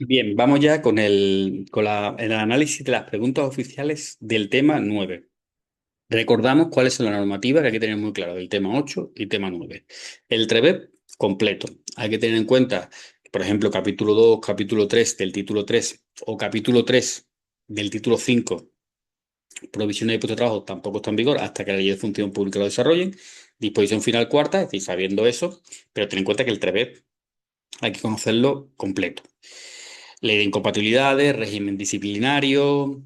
Bien, vamos ya con el análisis de las preguntas oficiales del tema 9. Recordamos cuáles son las normativas que hay que tener muy claro del tema 8 y tema 9. El TREBEP completo. Hay que tener en cuenta, por ejemplo, capítulo 2, capítulo 3 del título 3 o capítulo 3 del título 5, provisiones de puesto de trabajo, tampoco está en vigor hasta que la ley de función pública lo desarrollen. Disposición final cuarta, es decir, sabiendo eso, pero ten en cuenta que el TREBEP hay que conocerlo completo. Ley de incompatibilidades, régimen disciplinario,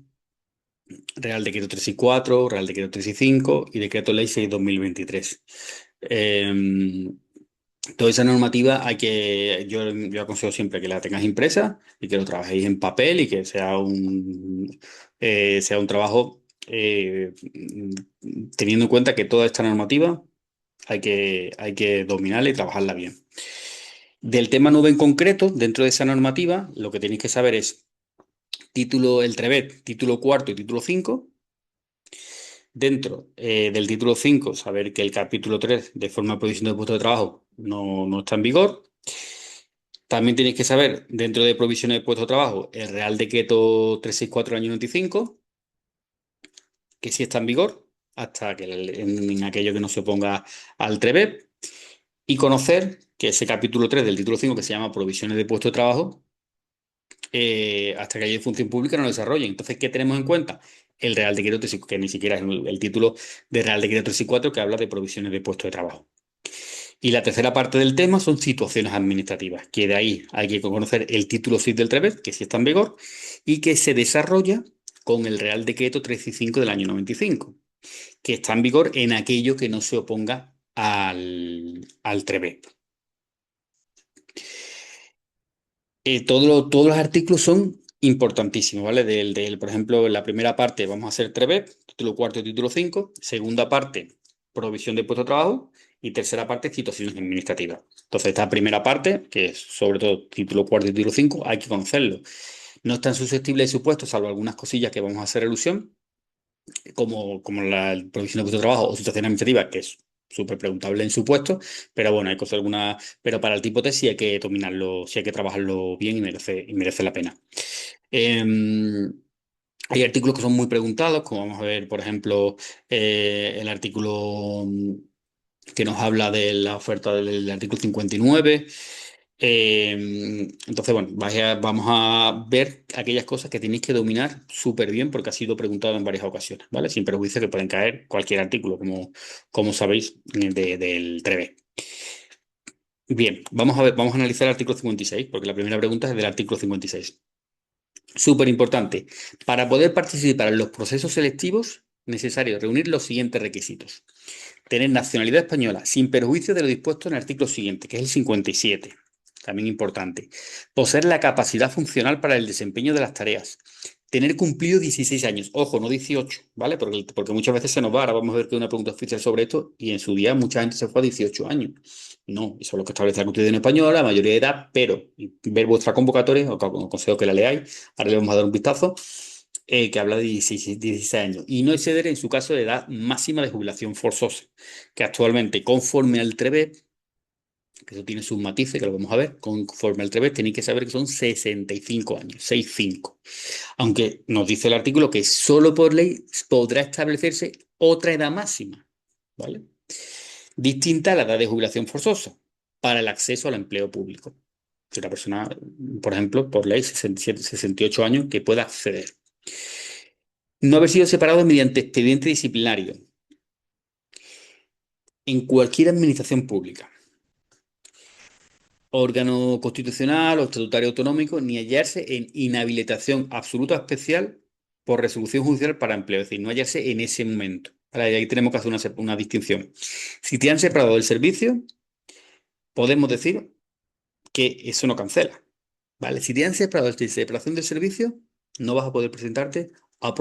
Real Decreto 3 y 4, Real Decreto 3 y 5 y Decreto Ley 6/2023. Toda esa normativa yo aconsejo siempre que la tengáis impresa y que lo trabajéis en papel y que sea un trabajo teniendo en cuenta que toda esta normativa hay que dominarla y trabajarla bien. Del tema nube en concreto, dentro de esa normativa, lo que tenéis que saber es el TREBET, título cuarto y título 5. Dentro del título 5 saber que el capítulo 3 de forma de provisión de puestos de trabajo no está en vigor. También tenéis que saber, dentro de provisiones de puestos de trabajo, el Real Decreto 364 del año 95, que sí está en vigor, hasta que en aquello que no se oponga al TREBEP. Y conocer que ese capítulo 3 del título 5, que se llama Provisiones de puestos de trabajo, hasta que haya función pública no lo desarrollen. Entonces, ¿qué tenemos en cuenta? El Real Decreto 3, que ni siquiera es el título de Real Decreto 3 y 4, que habla de provisiones de puestos de trabajo. Y la tercera parte del tema son situaciones administrativas, que de ahí hay que conocer el título 6 del TREBET, que sí está en vigor, y que se desarrolla con el Real Decreto 3 y 5 del año 95, que está en vigor en aquello que no se oponga al TREBET. Todos los artículos son importantísimos, ¿vale? Por ejemplo, en la primera parte vamos a hacer TREBEP, título cuarto y título 5. Segunda parte, provisión de puesto de trabajo. Y tercera parte, situaciones administrativas. Entonces, esta primera parte, que es sobre todo título cuarto y título 5, hay que conocerlo. No están susceptibles de supuestos, salvo algunas cosillas que vamos a hacer alusión, como la provisión de puesto de trabajo o situación administrativa, que es súper preguntable en su puesto, pero bueno, hay cosas algunas, pero para el tipo T sí hay que dominarlo, sí hay que trabajarlo bien y merece la pena. Em, Hay artículos que son muy preguntados, como vamos a ver, por ejemplo, el artículo que nos habla de la oferta del artículo 59. Entonces, bueno, vamos a ver aquellas cosas que tenéis que dominar súper bien porque ha sido preguntado en varias ocasiones, ¿vale? Sin perjuicio que pueden caer cualquier artículo, como sabéis, del TREVE. Bien, vamos a analizar el artículo 56 porque la primera pregunta es del artículo 56. Súper importante. Para poder participar en los procesos selectivos, necesario reunir los siguientes requisitos. Tener nacionalidad española, sin perjuicio de lo dispuesto en el artículo siguiente, que es el 57. También importante. Poseer la capacidad funcional para el desempeño de las tareas. Tener cumplido 16 años. Ojo, no 18, ¿vale? Porque muchas veces se nos va. Ahora vamos a ver que hay una pregunta oficial sobre esto y en su día mucha gente se fue a 18 años. No, eso es lo que establece la Constitución española, la mayoría de edad, pero ver vuestra convocatoria, os aconsejo que la leáis. Ahora le vamos a dar un vistazo, que habla de 16 años. Y no exceder en su caso de edad máxima de jubilación forzosa, que actualmente, conforme al TREBET, que eso tiene sus matices, que lo vamos a ver, conforme al TREBET tenéis que saber que son 65 años, 65. Aunque nos dice el artículo que solo por ley podrá establecerse otra edad máxima, ¿vale? Distinta a la edad de jubilación forzosa para el acceso al empleo público. Si una persona, por ejemplo, por ley 67, 68 años, que pueda acceder. No haber sido separado mediante expediente disciplinario en cualquier administración pública, órgano constitucional o estatutario autonómico, ni hallarse en inhabilitación absoluta o especial por resolución judicial para empleo, es decir, no hallarse en ese momento. Vale, ahí tenemos que hacer una distinción. Si te han separado del servicio, podemos decir que eso no cancela. ¿Vale? Si te han separado de separación del servicio, no vas a poder presentarte a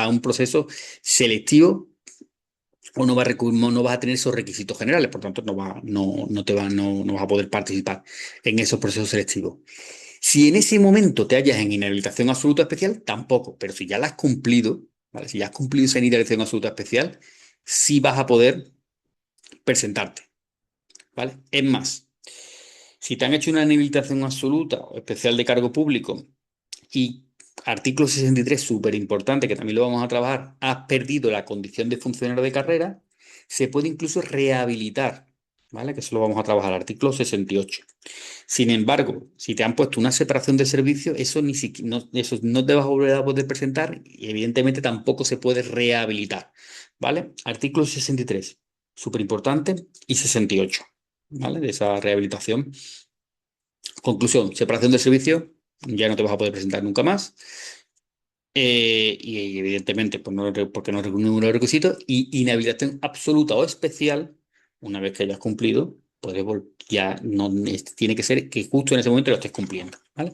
un proceso selectivo o no vas a tener esos requisitos generales, por tanto no vas a poder participar en esos procesos selectivos. Si en ese momento te hallas en inhabilitación absoluta especial, tampoco, pero si ya la has cumplido, ¿vale? Si ya has cumplido esa inhabilitación absoluta especial, sí vas a poder presentarte, ¿vale? Es más, Si te han hecho una inhabilitación absoluta o especial de cargo público y artículo 63, súper importante, que también lo vamos a trabajar, has perdido la condición de funcionario de carrera, se puede incluso rehabilitar, ¿vale? Que eso lo vamos a trabajar, artículo 68. Sin embargo, si te han puesto una separación de servicio, eso ni siquiera, no, eso no te vas a volver a poder presentar y evidentemente tampoco se puede rehabilitar, ¿vale? Artículo 63, súper importante, y 68, ¿vale? De esa rehabilitación. Conclusión, separación de servicio, ya no te vas a poder presentar nunca más. Y evidentemente, pues no, porque no reúne un requisito, y inhabilitación absoluta o especial, una vez que hayas cumplido, ya no tiene que ser que justo en ese momento lo estés cumpliendo, ¿vale?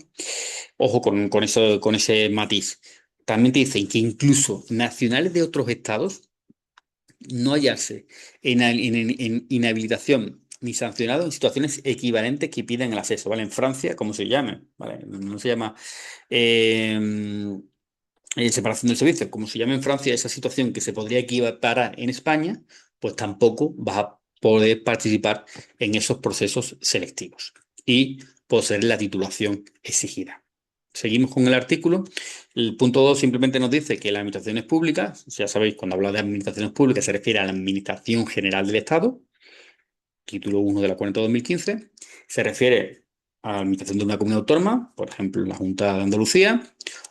Ojo con eso, con ese matiz. También te dicen que incluso nacionales de otros estados no hallarse en inhabilitación ni sancionado en situaciones equivalentes que pidan el acceso, ¿vale? En Francia, como se llame, ¿vale? No se llama eh, separación del servicio, como se llama en Francia, esa situación que se podría equiparar en España, pues tampoco vas a poder participar en esos procesos selectivos y poseer la titulación exigida. Seguimos con el artículo. El punto 2 simplemente nos dice que las administraciones públicas, ya sabéis, cuando habla de administraciones públicas se refiere a la Administración General del Estado, título 1 de la 40/2015, se refiere a la administración de una comunidad autónoma, por ejemplo, la Junta de Andalucía,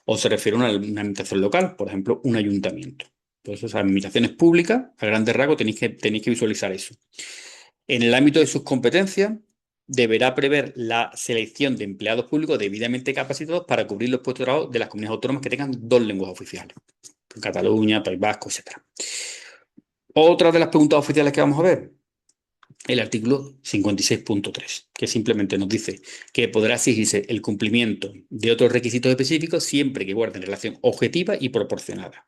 o se refiere a una administración local, por ejemplo, un ayuntamiento. Entonces, esas administraciones públicas, a grandes rasgos, tenéis que visualizar eso. En el ámbito de sus competencias, deberá prever la selección de empleados públicos debidamente capacitados para cubrir los puestos de trabajo de las comunidades autónomas que tengan dos lenguas oficiales. Cataluña, País Vasco, etc. Otra de las preguntas oficiales que vamos a ver, el artículo 56.3, que simplemente nos dice que podrá exigirse el cumplimiento de otros requisitos específicos siempre que guarden relación objetiva y proporcionada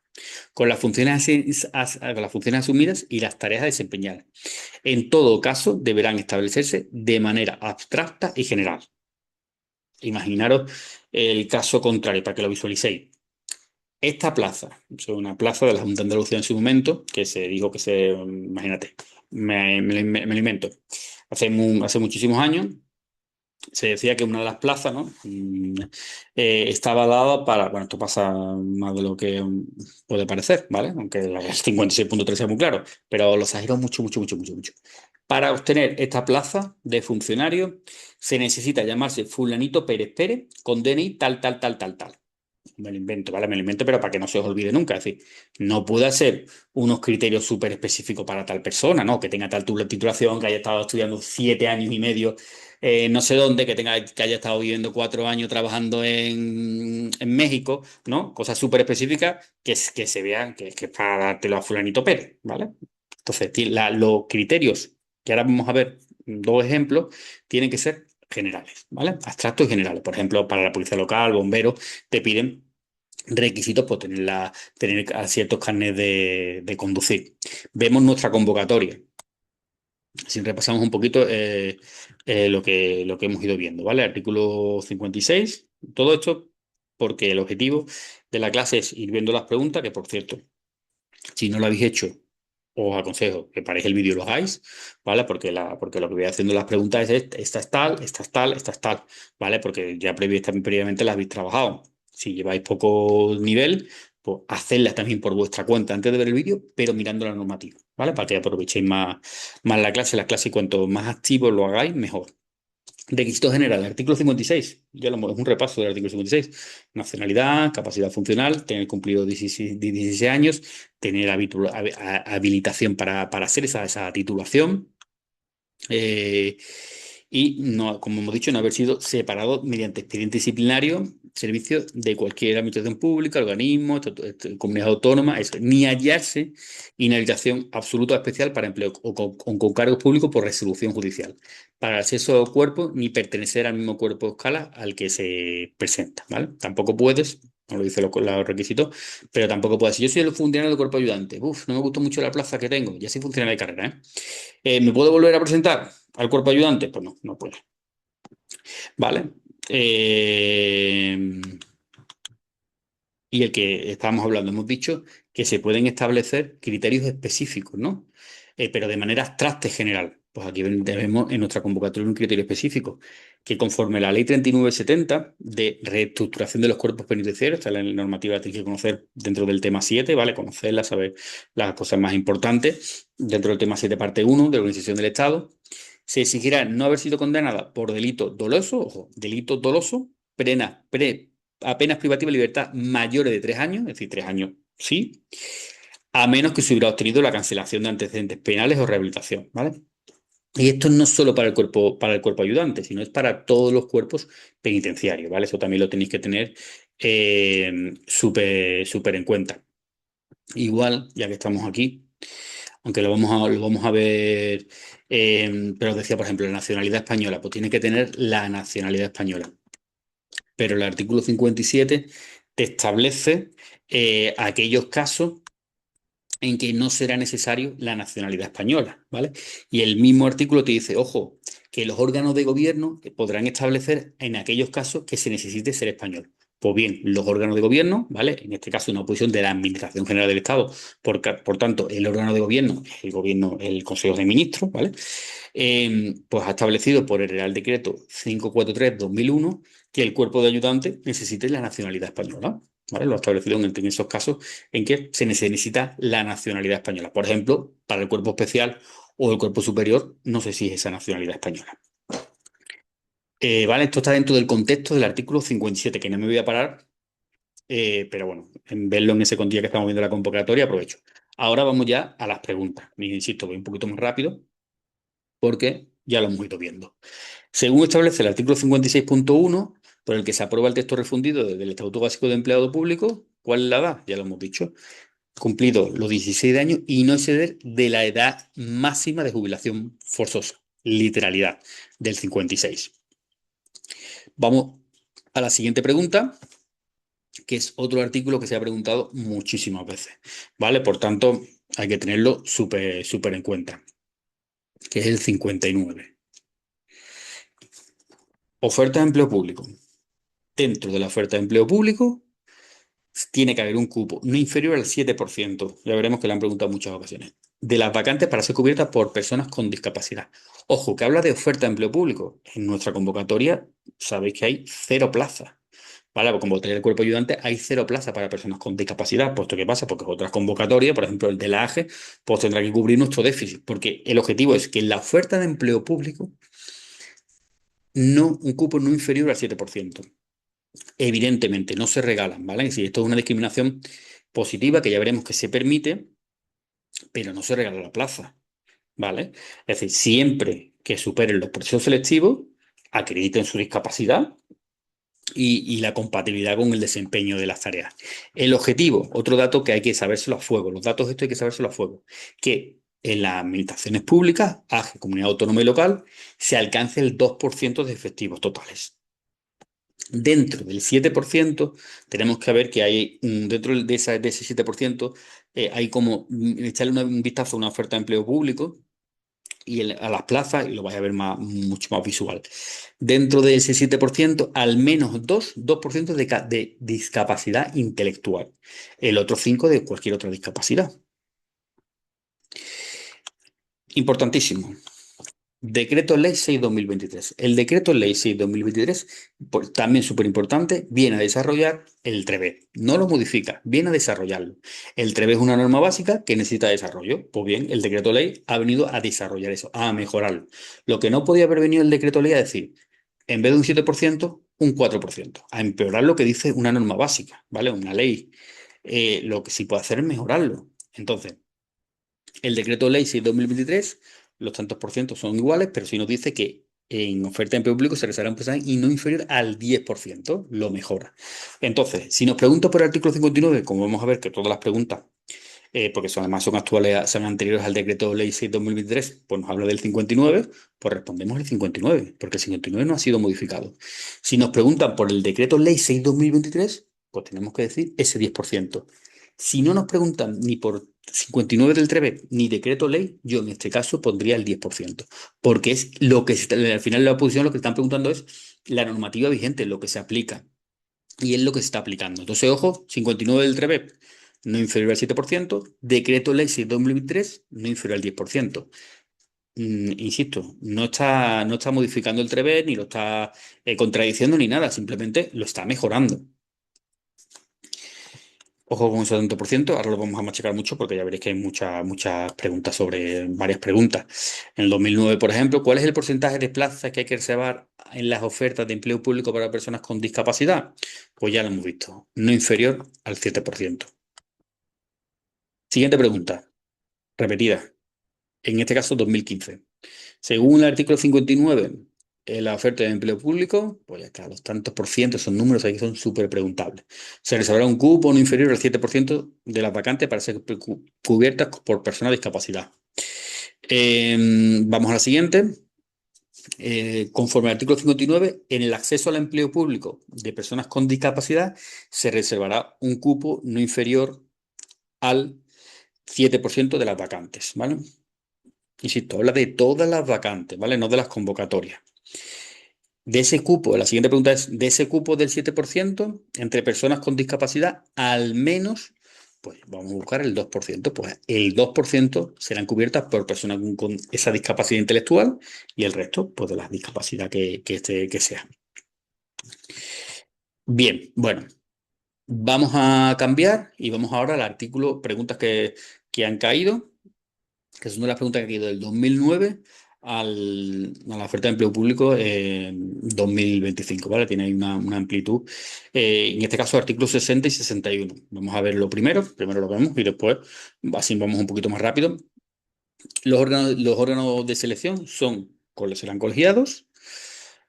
con las funciones asumidas y las tareas a desempeñar. En todo caso, deberán establecerse de manera abstracta y general. Imaginaros el caso contrario para que lo visualicéis. Esta plaza, es una plaza de la Junta de Andalucía en su momento, que se dijo que imagínate, me lo invento. Hace muchísimos años se decía que una de las plazas, ¿no? Estaba dada para, bueno, esto pasa más de lo que puede parecer, ¿vale? Aunque el 56.3 sea muy claro, pero lo exagero mucho, mucho, mucho, mucho, mucho. Para obtener esta plaza de funcionario se necesita llamarse fulanito Pérez Pérez con DNI tal, tal, tal, tal, tal. Me lo invento, ¿vale? Me lo invento, pero para que no se os olvide nunca. Es decir, no puede ser unos criterios súper específicos para tal persona, ¿no? Que tenga tal titulación, que haya estado estudiando 7 años y medio, no sé dónde, que haya estado viviendo 4 años trabajando en México, ¿no? Cosas súper específicas que se vean que es para dártelo a fulanito Pérez, ¿vale? Entonces, los criterios, que ahora vamos a ver dos ejemplos, tienen que ser generales, ¿vale? Abstractos y generales. Por ejemplo, para la policía local, bomberos, te piden requisitos por tener ciertos carnets de conducir. Vemos nuestra convocatoria. Si repasamos un poquito lo que hemos ido viendo, ¿vale? Artículo 56. Todo esto porque el objetivo de la clase es ir viendo las preguntas, que por cierto, si no lo habéis hecho, os aconsejo que paréis el vídeo y lo hagáis, ¿vale? Porque lo que voy haciendo las preguntas es esta es tal, esta es tal, esta es tal, ¿vale? Porque ya previamente las habéis trabajado. Si lleváis poco nivel, pues hacedlas también por vuestra cuenta antes de ver el vídeo, pero mirando la normativa, ¿vale? Para que aprovechéis más la clase y cuanto más activo lo hagáis, mejor. Requisitos generales, artículo 56, es un repaso del artículo 56. Nacionalidad, capacidad funcional, tener cumplido 16 años, tener habilitación para hacer esa titulación. eh, y, no, como hemos dicho, no haber sido separado mediante expediente disciplinario, servicio de cualquier administración pública, organismo, comunidad autónoma, eso, ni hallarse inhabilitación absoluta o especial para empleo o con cargos públicos por resolución judicial, para el acceso al cuerpo, ni pertenecer al mismo cuerpo o escala al que se presenta, ¿vale? Tampoco puedes, no lo dice los requisitos, pero tampoco puedes decir, yo soy el funcionario del cuerpo ayudante, uf, no me gustó mucho la plaza que tengo, ya soy funcionario de carrera, ¿eh? ¿Me puedo volver a presentar al cuerpo ayudante? Pues no, no puedo. ¿Vale? Eh, y el que estábamos hablando, hemos dicho que se pueden establecer criterios específicos, ¿no? Pero de manera abstracta y general. Pues aquí vemos en nuestra convocatoria un criterio específico, que conforme a la Ley 3970 de reestructuración de los cuerpos penitenciarios, esta es la normativa que tienes que conocer dentro del tema 7, ¿vale? Conocerla, saber las cosas más importantes dentro del tema 7, parte 1 de la organización del Estado. Se exigirá no haber sido condenada por delito doloso, ojo, delito doloso, apenas privativa de libertad mayores de 3 años, es decir, 3 años sí, a menos que se hubiera obtenido la cancelación de antecedentes penales o rehabilitación, ¿vale? Y esto no es solo para el cuerpo ayudante, sino es para todos los cuerpos penitenciarios, ¿vale? Eso también lo tenéis que tener súper en cuenta. Igual, ya que estamos aquí, aunque lo vamos a ver, pero os decía, por ejemplo, la nacionalidad española, pues tiene que tener la nacionalidad española. Pero el artículo 57 te establece aquellos casos en que no será necesario la nacionalidad española, ¿vale? Y el mismo artículo te dice, ojo, que los órganos de gobierno podrán establecer en aquellos casos que se necesite ser español. Pues bien, los órganos de gobierno, ¿vale? En este caso, una posición de la Administración General del Estado, por tanto, el órgano de gobierno es el gobierno, el Consejo de Ministros, ¿vale? Pues ha establecido por el Real Decreto 543/2001 que el cuerpo de ayudantes necesite la nacionalidad española. ¿Vale? Lo ha establecido en esos casos en que se necesita la nacionalidad española. Por ejemplo, para el cuerpo especial o el cuerpo superior no se exige esa nacionalidad española. ¿Vale? Esto está dentro del contexto del artículo 57, que no me voy a parar, pero bueno, en verlo en ese contexto que estamos viendo la convocatoria, aprovecho. Ahora vamos ya a las preguntas. Insisto, voy un poquito más rápido porque ya lo hemos ido viendo. Según establece el artículo 56.1, por el que se aprueba el texto refundido del Estatuto Básico de Empleado Público, ¿cuál es la edad? Ya lo hemos dicho. Cumplido los 16 años y no exceder de la edad máxima de jubilación forzosa. Literalidad del 56. Vamos a la siguiente pregunta, que es otro artículo que se ha preguntado muchísimas veces, ¿vale? Por tanto, hay que tenerlo súper en cuenta, que es el 59. Oferta de empleo público. Dentro de la oferta de empleo público tiene que haber un cupo no inferior al 7%, ya veremos que le han preguntado en muchas ocasiones, de las vacantes para ser cubiertas por personas con discapacidad. Ojo, que habla de oferta de empleo público. En nuestra convocatoria sabéis que hay 0 plazas. ¿Vale? Porque convocatoria del cuerpo ayudante hay 0 plazas para personas con discapacidad. ¿Puesto qué pasa? Porque otras convocatorias, por ejemplo el de la AGE, pues tendrá que cubrir nuestro déficit. Porque el objetivo es que en la oferta de empleo público un cupo no inferior al 7%. Evidentemente, no se regalan, ¿vale? Si esto es una discriminación positiva que ya veremos que se permite, pero no se regala la plaza, ¿vale? Es decir, siempre que superen los procesos selectivos, acrediten su discapacidad y la compatibilidad con el desempeño de las tareas. El objetivo, otro dato que hay que sabérselo a fuego, los datos estos hay que sabérselo a fuego, que en las administraciones públicas, AGE, comunidad autónoma y local, se alcance el 2% de efectivos totales. Dentro del 7%, tenemos que ver que hay, dentro de ese 7%, hay como echarle un vistazo a una oferta de empleo público y a las plazas, y lo vais a ver mucho más visual. Dentro de ese 7%, al menos 2% de discapacidad intelectual. El otro 5% de cualquier otra discapacidad. Importantísimo. Decreto Ley 6/2023. El Decreto Ley 6/2023, también súper importante, viene a desarrollar el TREBE. No lo modifica, viene a desarrollarlo. El TREBE es una norma básica que necesita desarrollo. Pues bien, el Decreto Ley ha venido a desarrollar eso, a mejorarlo. Lo que no podía haber venido el Decreto Ley a decir, en vez de un 7%, un 4%. A empeorar lo que dice una norma básica, ¿vale? Una ley. Lo que sí puede hacer es mejorarlo. Entonces, el decreto ley 6/2023, los tantos por ciento son iguales, pero sí nos dice que en oferta de empleo público se realizará un porcentaje y no inferior al 10%, lo mejora. Entonces, si nos preguntan por el artículo 59, como vamos a ver que todas las preguntas, porque además son actuales, son anteriores al decreto ley 6/2023, pues nos habla del 59, pues respondemos el 59, porque el 59 no ha sido modificado. Si nos preguntan por el decreto ley 6/2023, pues tenemos que decir ese 10%. Si no nos preguntan ni por 59 del TREBE ni decreto ley, yo en este caso pondría el 10%, porque es lo que al final de la oposición lo que están preguntando es la normativa vigente, lo que se aplica, y es lo que se está aplicando. Entonces, ojo, 59 del TREBE no inferior al 7%, decreto ley 6/2023 no inferior al 10%. insisto, no está modificando el TREVER, ni lo está contradiciendo, ni nada, simplemente lo está mejorando. Ojo con ese 70%, ahora lo vamos a machacar mucho porque ya veréis que hay muchas preguntas sobre varias preguntas. En el 2009, por ejemplo, ¿cuál es el porcentaje de plazas que hay que reservar en las ofertas de empleo público para personas con discapacidad? Pues ya lo hemos visto, no inferior al 7%. Siguiente pregunta, repetida, en este caso 2015. Según el artículo 59, en la oferta de empleo público, pues ya está, los tantos por ciento, son números ahí que son súper preguntables. Se reservará un cupo no inferior al 7% de las vacantes para ser cubiertas por personas de discapacidad. Vamos a la siguiente. Conforme al artículo 59, en el acceso al empleo público de personas con discapacidad se reservará un cupo no inferior al 7% de las vacantes, ¿vale? Insisto, habla de todas las vacantes, ¿vale? No de las convocatorias. De ese cupo, la siguiente pregunta es, de ese cupo del 7% entre personas con discapacidad, al menos, pues vamos a buscar el 2%, pues el 2% serán cubiertas por personas con esa discapacidad intelectual y el resto, pues de la discapacidad que sea. Bien, bueno, vamos a cambiar y vamos ahora al artículo, preguntas que han caído, que son de las preguntas que han ido del 2009 a la oferta de empleo público en 2025, ¿vale? Tiene ahí una amplitud. En este caso, artículos 60 y 61. Vamos a ver lo primero lo vemos y después así vamos un poquito más rápido. Los órganos de selección serán colegiados,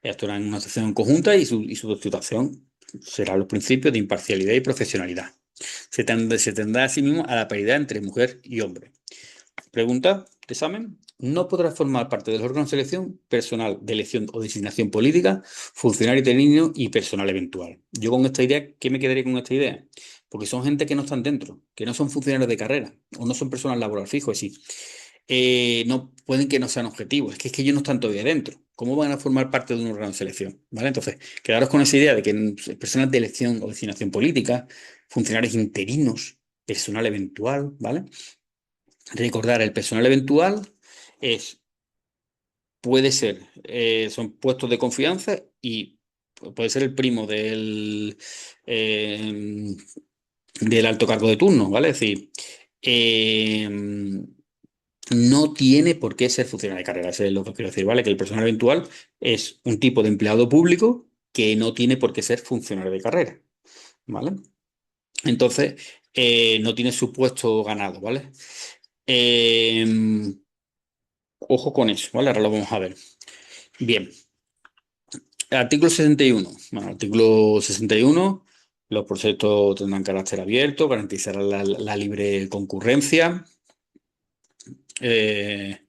actuarán en una sección conjunta y su situación será los principios de imparcialidad y profesionalidad. Se tendrá asimismo a la paridad entre mujer y hombre. Pregunta de examen. No podrá formar parte del órgano de selección personal de elección o designación política, funcionario interino y personal eventual. Yo con esta idea, ¿qué me quedaría con esta idea? Porque son gente que no están dentro, que no son funcionarios de carrera o no son personal laboral fijo, es decir, no, pueden que no sean objetivos, es que ellos no están todavía dentro. ¿Cómo van a formar parte de un órgano de selección? ¿Vale? Entonces, quedaros con esa idea de que personas de elección o designación política, funcionarios interinos, personal eventual, ¿vale? Recordar, el personal eventual es, puede ser, son puestos de confianza y puede ser el primo del alto cargo de turno, ¿vale? Es decir, eh, no tiene por qué ser funcionario de carrera, eso es lo que quiero decir, ¿vale? Que el personal eventual es un tipo de empleado público que no tiene por qué ser funcionario de carrera, ¿vale? Entonces, no tiene su puesto ganado, ¿vale? Eh, Ojo con eso, ¿vale? Ahora lo vamos a ver. Bien, artículo 61. Bueno, artículo 61. Los proyectos tendrán carácter abierto, garantizarán la libre concurrencia. Eh,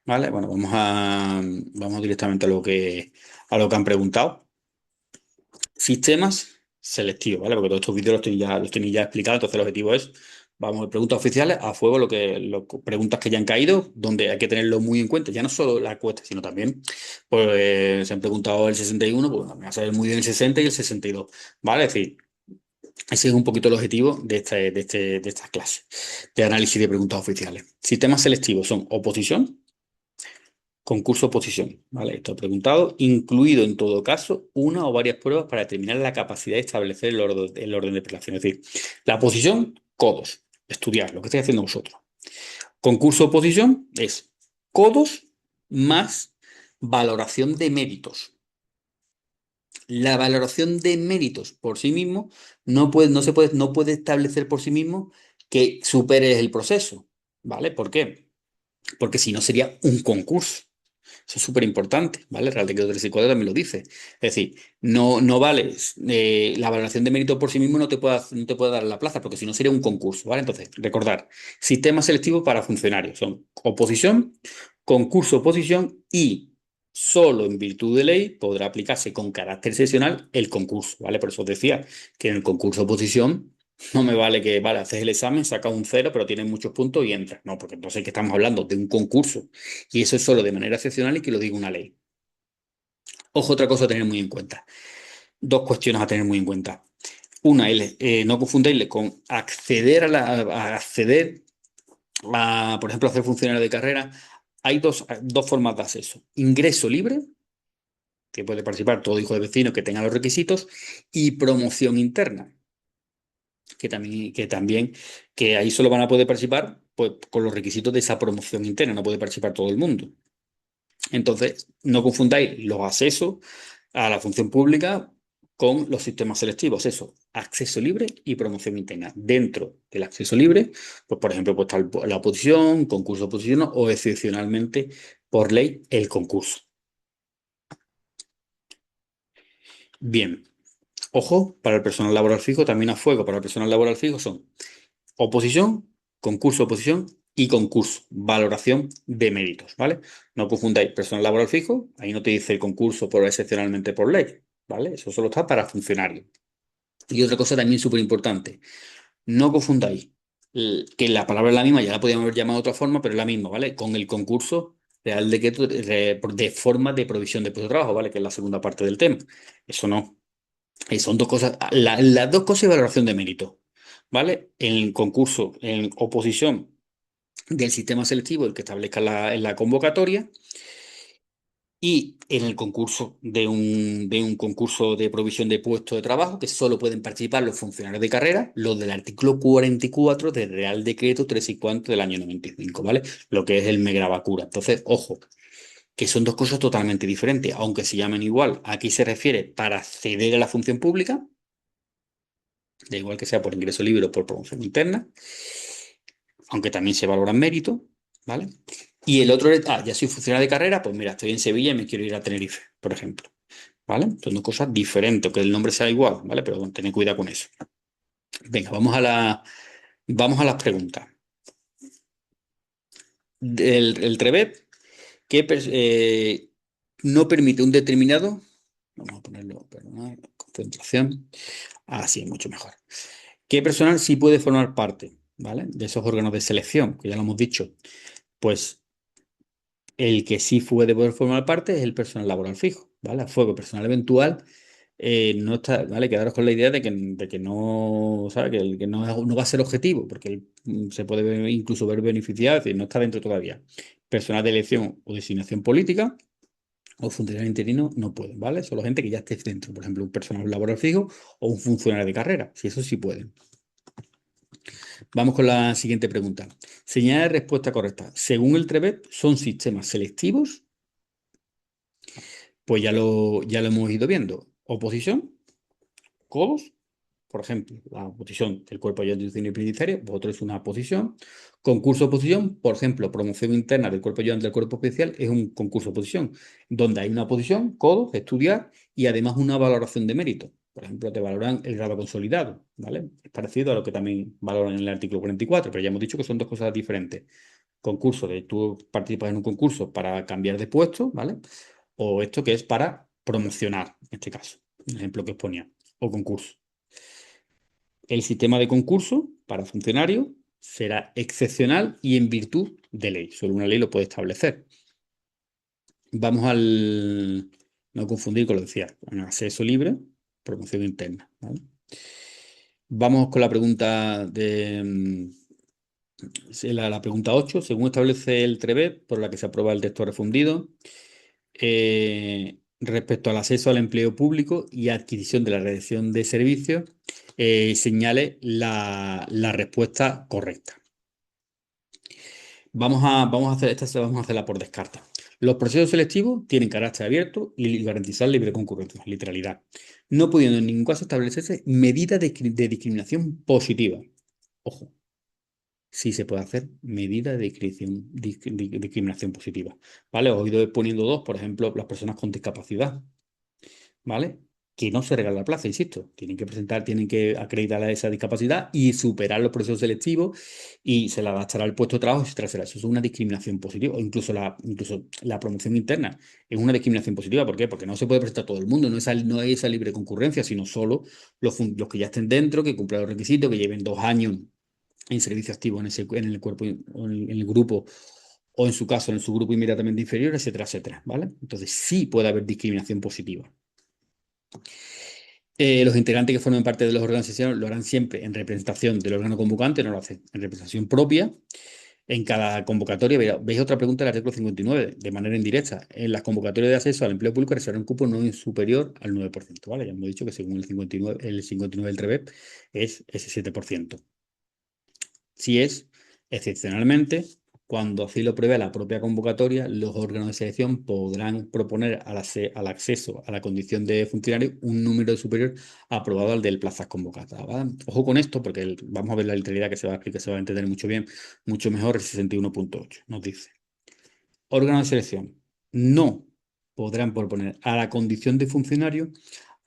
¿Vale? Bueno, vamos directamente a lo que han preguntado. Sistemas selectivos, ¿vale? Porque todos estos vídeos los tenéis ya explicados, entonces el objetivo es, vamos, a preguntas oficiales, a fuego preguntas que ya han caído, donde hay que tenerlo muy en cuenta, ya no solo la encuesta, sino también, pues se han preguntado el 61, pues bueno, me va a saber muy bien el 60 y el 62, ¿vale? Es decir, ese es un poquito el objetivo de esta clase de análisis de preguntas oficiales. Sistemas selectivos son oposición, concurso oposición, ¿vale? Esto he preguntado, incluido en todo caso una o varias pruebas para determinar la capacidad de establecer el orden de prelación. Es decir, la oposición, codos, estudiar, lo que estáis haciendo vosotros. Concurso oposición es codos más valoración de méritos. La valoración de méritos por sí mismo no puede establecer por sí mismo que superes el proceso, ¿vale? ¿Por qué? Porque si no sería un concurso. Eso es súper importante, ¿vale? Real Decreto 364 también lo dice. Es decir, no vale, la valoración de mérito por sí mismo no te puede dar la plaza, porque si no sería un concurso, ¿vale? Entonces, recordar, sistema selectivo para funcionarios son oposición, concurso oposición y solo en virtud de ley podrá aplicarse con carácter excepcional el concurso, ¿vale? Por eso os decía que en el concurso oposición no me vale que, vale, haces el examen, sacas un cero, pero tienes muchos puntos y entras. No, porque entonces que estamos hablando de un concurso y eso es solo de manera excepcional y que lo diga una ley. Ojo, otra cosa a tener muy en cuenta. Dos cuestiones a tener muy en cuenta. Una, no confundirle con acceder por ejemplo, a ser funcionario de carrera, hay dos formas de acceso. Ingreso libre, que puede participar todo hijo de vecino que tenga los requisitos, y promoción interna, que ahí solo van a poder participar pues, con los requisitos de esa promoción interna, no puede participar todo el mundo. Entonces, no confundáis los accesos a la función pública con los sistemas selectivos. Eso, acceso libre y promoción interna. Dentro del acceso libre, pues por ejemplo, pues está la oposición, concurso de oposición o excepcionalmente por ley el concurso. Bien, ojo, para el personal laboral fijo, también a fuego para el personal laboral fijo son oposición, concurso de oposición y concurso, valoración de méritos, ¿vale? No confundáis personal laboral fijo, ahí no te dice el concurso por excepcionalmente por ley, ¿vale? Eso solo está para funcionarios. Y otra cosa también súper importante, no confundáis que la palabra es la misma, ya la podíamos haber llamado de otra forma, pero es la misma, ¿vale? Con el concurso real decreto de forma de provisión de puesto de trabajo, ¿vale? Que es la segunda parte del tema. Eso no. Son dos cosas, las dos cosas y valoración de mérito, ¿vale? En el concurso, en oposición del sistema selectivo, el que establezca en la convocatoria, y en el concurso de un concurso de provisión de puestos de trabajo, que solo pueden participar los funcionarios de carrera, los del artículo 44 del Real Decreto 3 y cuarto del año 95, ¿vale? Lo que es el Megravacura. Entonces, ojo, que son dos cosas totalmente diferentes, aunque se llamen igual. Aquí se refiere para acceder a la función pública, da igual que sea por ingreso libre o por promoción interna, aunque también se valoran méritos, ¿vale? Y el otro es, ya soy funcionario de carrera, pues mira, estoy en Sevilla y me quiero ir a Tenerife, por ejemplo, ¿vale? Son dos cosas diferentes, que el nombre sea igual, ¿vale? Pero bueno, tened cuidado con eso. Venga, vamos a las preguntas. El TREBET, no permite un determinado, vamos a ponerlo, perdón, concentración, así es mucho mejor. ¿Qué personal sí puede formar parte, ¿vale? De esos órganos de selección, que ya lo hemos dicho? Pues el que sí puede poder formar parte es el personal laboral fijo, ¿vale? A fuego, personal eventual, no está, ¿vale? Quedaros con la idea de que no, ¿sabes? Que no va a ser objetivo, porque él, se puede incluso ver beneficiado, es decir, no está dentro todavía. Personal de elección o designación política o funcionario interino no pueden, ¿vale? Solo gente que ya esté dentro, por ejemplo, un personal laboral fijo o un funcionario de carrera, si eso sí pueden. Vamos con la siguiente pregunta. Señala la respuesta correcta. Según el TREBET, ¿son sistemas selectivos? Pues ya lo hemos ido viendo. Oposición, codos, por ejemplo, la oposición del cuerpo de ayudante y penitenciario, vosotros es una oposición. Concurso de oposición, por ejemplo, promoción interna del cuerpo ayudante del cuerpo especial es un concurso de oposición, donde hay una oposición, codos, estudiar y además una valoración de mérito. Por ejemplo, te valoran el grado consolidado, ¿vale? Es parecido a lo que también valoran en el artículo 44, pero ya hemos dicho que son dos cosas diferentes. Concurso de tú participas en un concurso para cambiar de puesto, ¿vale? O esto que es para promocionar, en este caso, el ejemplo que os ponía, o concurso. El sistema de concurso para funcionarios será excepcional y en virtud de ley. Solo una ley lo puede establecer. Vamos al... No confundir con lo que decía, acceso libre, promoción interna, ¿vale? Vamos con la pregunta la pregunta 8. Según establece el TREBET, por la que se aprueba el texto refundido, respecto al acceso al empleo público y adquisición de la recepción de servicios, señale la respuesta correcta. Vamos a hacerla por descarte. Los procesos selectivos tienen carácter abierto y garantizar libre concurrencia, literalidad, no pudiendo en ningún caso establecerse medidas de discriminación positiva. Ojo, sí se puede hacer medida de discriminación positiva. ¿Vale? Os he ido poniendo dos, por ejemplo, las personas con discapacidad, ¿vale? Que no se regala la plaza, insisto. Tienen que acreditar esa discapacidad y superar los procesos selectivos y se le adaptará al puesto de trabajo, etcétera. Eso es una discriminación positiva. O incluso la promoción interna es una discriminación positiva. ¿Por qué? Porque no se puede presentar todo el mundo, no hay esa libre concurrencia, sino solo los que ya estén dentro, que cumplan los requisitos, que lleven 2 años en servicio activo en el cuerpo, en el grupo, o en su caso, en su grupo inmediatamente inferior, etcétera, etcétera, ¿vale? Entonces sí puede haber discriminación positiva. Los integrantes que formen parte de los órganos de selección lo harán siempre en representación del órgano convocante, no lo hacen en representación propia. En cada convocatoria, veis otra pregunta del artículo 59, de manera indirecta. En las convocatorias de acceso al empleo público reservar un cupo no superior al 9%, ¿vale? Ya hemos dicho que según el 59 del TREBEP es ese 7%. Si es, excepcionalmente, cuando así lo prevé la propia convocatoria, los órganos de selección podrán proponer al acceso a la condición de funcionario un número superior aprobado al del plazas convocadas, ¿vale? Ojo con esto, porque vamos a ver la literalidad que se va a explicar, se va a entender mucho mejor el 61.8. Nos dice, órganos de selección no podrán proponer a la condición de funcionario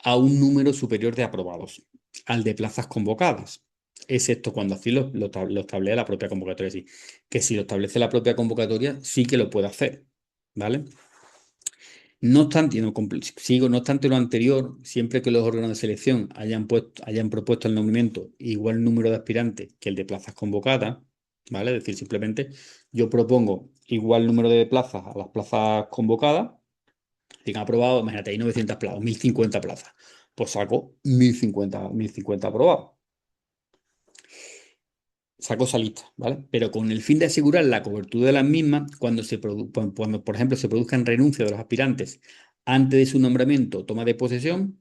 a un número superior de aprobados al de plazas convocadas, excepto cuando así lo establece la propia convocatoria. Sí, que si lo establece la propia convocatoria, sí que lo puede hacer, ¿vale? No obstante, no obstante lo anterior, siempre que los órganos de selección hayan propuesto el nombramiento igual número de aspirantes que el de plazas convocadas, ¿vale? Es decir, simplemente yo propongo igual número de plazas a las plazas convocadas, si han aprobado, imagínate, hay 900 plazas, 1050 plazas, pues saco 1050 aprobados. Saco esa lista, ¿vale? Pero con el fin de asegurar la cobertura de las mismas, cuando, por ejemplo, se produzcan renuncias de los aspirantes antes de su nombramiento o toma de posesión,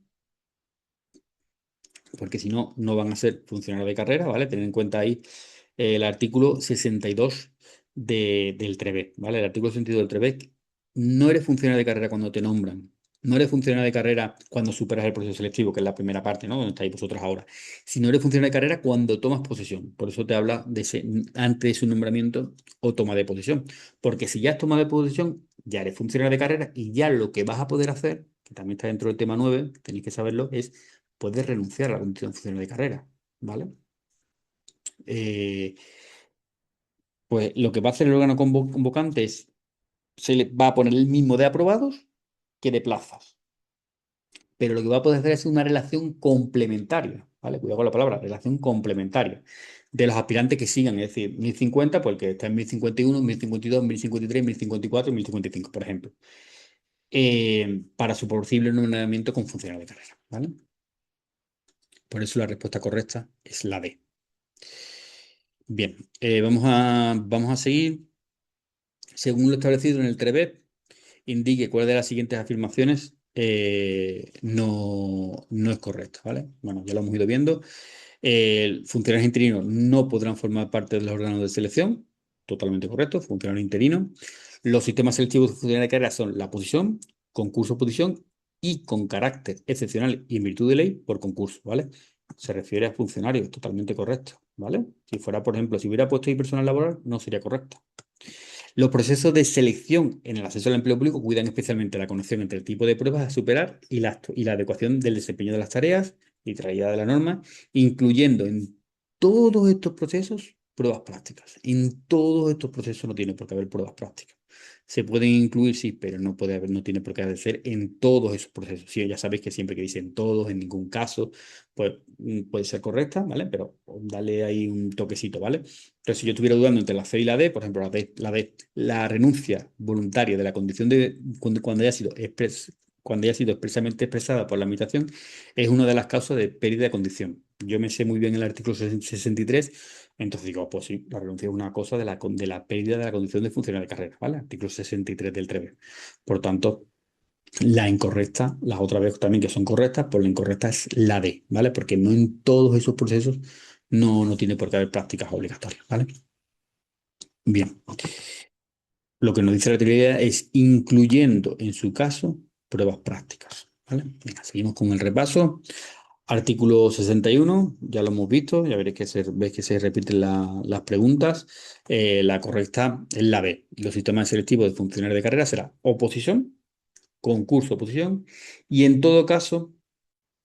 porque si no, no van a ser funcionarios de carrera, ¿vale? Tener en cuenta ahí el artículo 62 del TREBEC, ¿vale? El artículo 62 del TREBEC, no eres funcionario de carrera cuando te nombran, no eres funcionario de carrera cuando superas el proceso selectivo, que es la primera parte, ¿no? Donde estáis vosotros ahora, sino eres funcionario de carrera cuando tomas posesión. Por eso te habla de ese antes de su nombramiento o toma de posesión. Porque si ya has tomado de posesión, ya eres funcionario de carrera y ya lo que vas a poder hacer, que también está dentro del tema 9, tenéis que saberlo, es poder renunciar a la condición de funcionario de carrera, ¿vale? Eh, pues lo que va a hacer el órgano convocante es, se le va a poner el mismo de aprobados que de plazas, pero lo que va a poder hacer es una relación complementaria, ¿vale? Cuidado con la palabra, relación complementaria de los aspirantes que sigan, es decir, 1050, pues el que está en 1051, 1052, 1053, 1054 y 1055, por ejemplo, para su posible nombramiento con funcionario de carrera, ¿vale? Por eso la respuesta correcta es la D. Bien, vamos a seguir. Según lo establecido en el TREBEP, indique cuál de las siguientes afirmaciones no es correcta, ¿vale? Bueno, ya lo hemos ido viendo. Funcionarios interinos no podrán formar parte de los órganos de selección. Totalmente correcto, funcionario interino. Los sistemas selectivos de funcionarios de carrera son la posición, concurso-posición y con carácter excepcional y en virtud de ley por concurso, ¿vale? Se refiere a funcionarios, totalmente correcto, ¿vale? Si fuera, por ejemplo, si hubiera puesto ahí personal laboral, no sería correcto. Los procesos de selección en el acceso al empleo público cuidan especialmente la conexión entre el tipo de pruebas a superar y la adecuación del desempeño de las tareas, literalidad de la norma, incluyendo en todos estos procesos pruebas prácticas. En todos estos procesos no tiene por qué haber pruebas prácticas. Se pueden incluir, sí, pero no puede haber, no tiene por qué ser en todos esos procesos. Sí, ya sabéis que siempre que dicen todos, en ningún caso, pues puede ser correcta, ¿vale? Pero dale ahí un toquecito, ¿vale? Entonces, si yo estuviera dudando entre la C y la D, por ejemplo, la renuncia voluntaria de la condición de cuando haya sido expresamente expresada por la Administración, es una de las causas de pérdida de condición. Yo me sé muy bien el artículo 63, entonces digo, pues sí, la renuncia es una cosa de la pérdida de la condición de funcionario de carrera, ¿vale? Artículo 63 del TREBE. Por tanto, la incorrecta, las otras vez también que son correctas, pues la incorrecta es la D, ¿vale? Porque no en todos esos procesos no tiene por qué haber prácticas obligatorias, ¿vale? Bien, lo que nos dice la teoría es incluyendo en su caso pruebas prácticas, ¿vale? Venga, seguimos con el repaso. Artículo 61, ya lo hemos visto, ya veis que se repiten las preguntas. La correcta es la B. Los sistemas selectivos de funcionarios de carrera será oposición, concurso, oposición, y en todo caso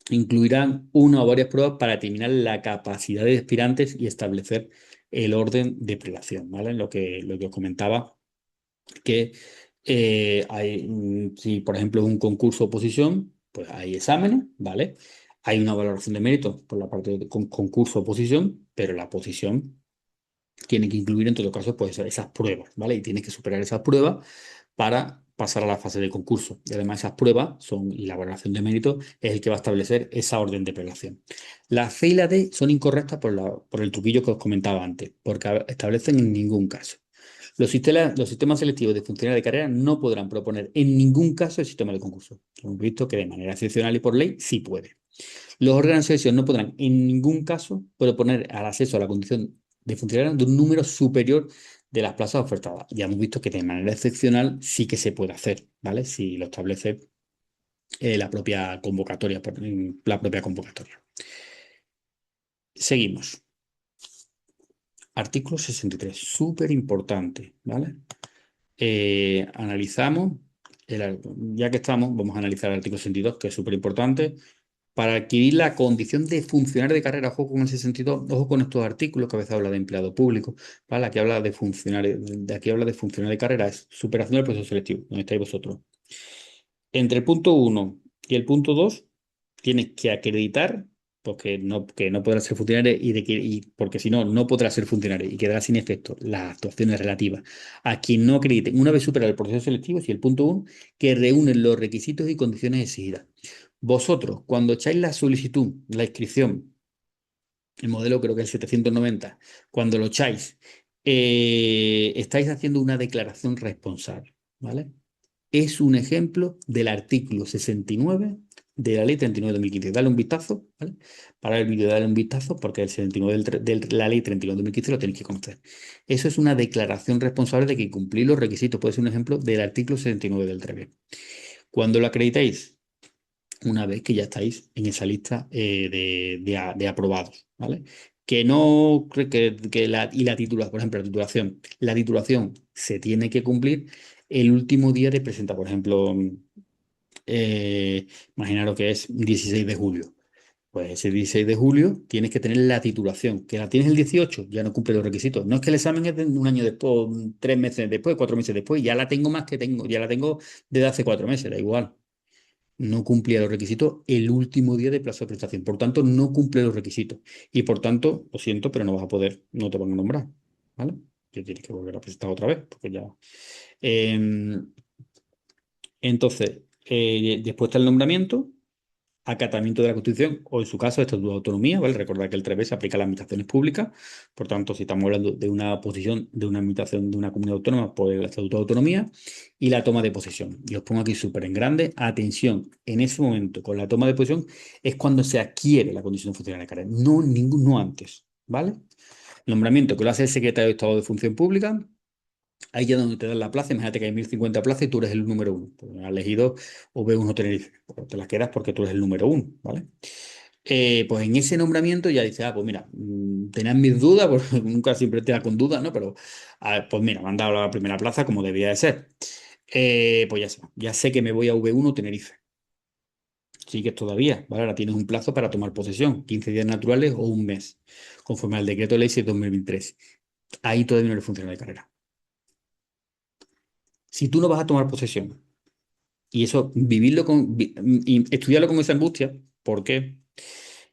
incluirán una o varias pruebas para determinar la capacidad de aspirantes y establecer el orden de prelación, ¿vale? Lo que os comentaba, que si por ejemplo es un concurso oposición, pues hay exámenes, ¿vale? Hay una valoración de méritos por la parte de concurso oposición, pero la posición tiene que incluir en todo caso pues esas pruebas, ¿vale? Y tienes que superar esas pruebas para pasar a la fase de concurso. Y además esas pruebas y la valoración de mérito es el que va a establecer esa orden de prelación. La C y la D son incorrectas por el truquillo que os comentaba antes, porque establecen en ningún caso. Los sistemas selectivos de funcionarios de carrera no podrán proponer en ningún caso el sistema de concurso. Hemos visto que de manera excepcional y por ley sí puede. Los órganos de selección no podrán en ningún caso proponer al acceso a la condición de funcionario de un número superior de las plazas ofertadas. Ya hemos visto que de manera excepcional sí que se puede hacer, ¿vale? Si lo establece la propia convocatoria, Seguimos. Artículo 63, súper importante, ¿vale? Analizamos, ya que estamos, vamos a analizar el artículo 62, que es súper importante. Para adquirir la condición de funcionario de carrera, ojo con el 62, ojo con estos artículos que a veces habla de empleado público, ¿vale? Aquí habla de funcionario, de aquí habla de funcionario de carrera, es superación del proceso selectivo, donde estáis vosotros. Entre el punto 1 y el punto 2 tienes que acreditar que no podrás ser funcionario porque si no, no podrás ser funcionario y quedará sin efecto las actuaciones relativas a quien no acredite, una vez superado el proceso selectivo, y el punto 1, que reúnen los requisitos y condiciones exigidas. Vosotros, cuando echáis la solicitud, la inscripción, el modelo creo que es el 790, cuando lo echáis, estáis haciendo una declaración responsable, ¿vale? Es un ejemplo del artículo 69 de la Ley 39 de 2015. Dale un vistazo, ¿vale? Para el vídeo, dale un vistazo porque el 79 de la Ley 39 de 2015 lo tenéis que conocer. Eso es una declaración responsable de que cumplís los requisitos. Puede ser un ejemplo del artículo 79 del TREVE. Cuando lo acreditéis, una vez que ya estáis en esa lista de aprobados, ¿vale? Que no, y la titulación, por ejemplo, la titulación se tiene que cumplir el último día de presentar, por ejemplo, imaginaros que es 16 de julio. Pues ese 16 de julio tienes que tener la titulación, que la tienes el 18, ya no cumple los requisitos. No es que el examen es de un año después, 3 meses después, 4 meses después, ya la tengo ya la tengo desde hace 4 meses, da igual. No cumplía los requisitos el último día de plazo de prestación. Por tanto, no cumple los requisitos. Y por tanto, lo siento, pero no vas a poder, no te van a nombrar. ¿Vale? Que tienes que volver a presentar otra vez, porque ya. Em, entonces, después está el nombramiento, acatamiento de la Constitución, o en su caso, Estatuto de Autonomía, ¿vale? Recordad que el 3B se aplica a las administraciones públicas, por tanto, si estamos hablando de una posición de una administración de una comunidad autónoma, pues el Estatuto de Autonomía y la toma de posesión. Y os pongo aquí súper en grande, atención, en ese momento, con la toma de posesión, es cuando se adquiere la condición de funcionario de carrera, no antes, ¿vale? Nombramiento que lo hace el secretario de Estado de Función Pública. Ahí ya donde te dan la plaza, imagínate que hay 1050 plazas y tú eres el número uno. Pues has elegido OB1 Tenerife. Pues te las quedas porque tú eres el número uno, ¿vale? Pues en ese nombramiento ya dices, pues mira, tenías mis dudas, porque nunca siempre te da con dudas, ¿no? Pero, pues mira, me han dado la primera plaza como debía de ser. Pues ya sé que me voy a V1 Tenerife. Sigues todavía, ¿vale? Ahora tienes un plazo para tomar posesión, 15 días naturales o un mes, conforme al decreto de ley 6/2023. Ahí todavía no le funciona de carrera. Si tú no vas a tomar posesión y eso, y estudiarlo con esa angustia, ¿por qué?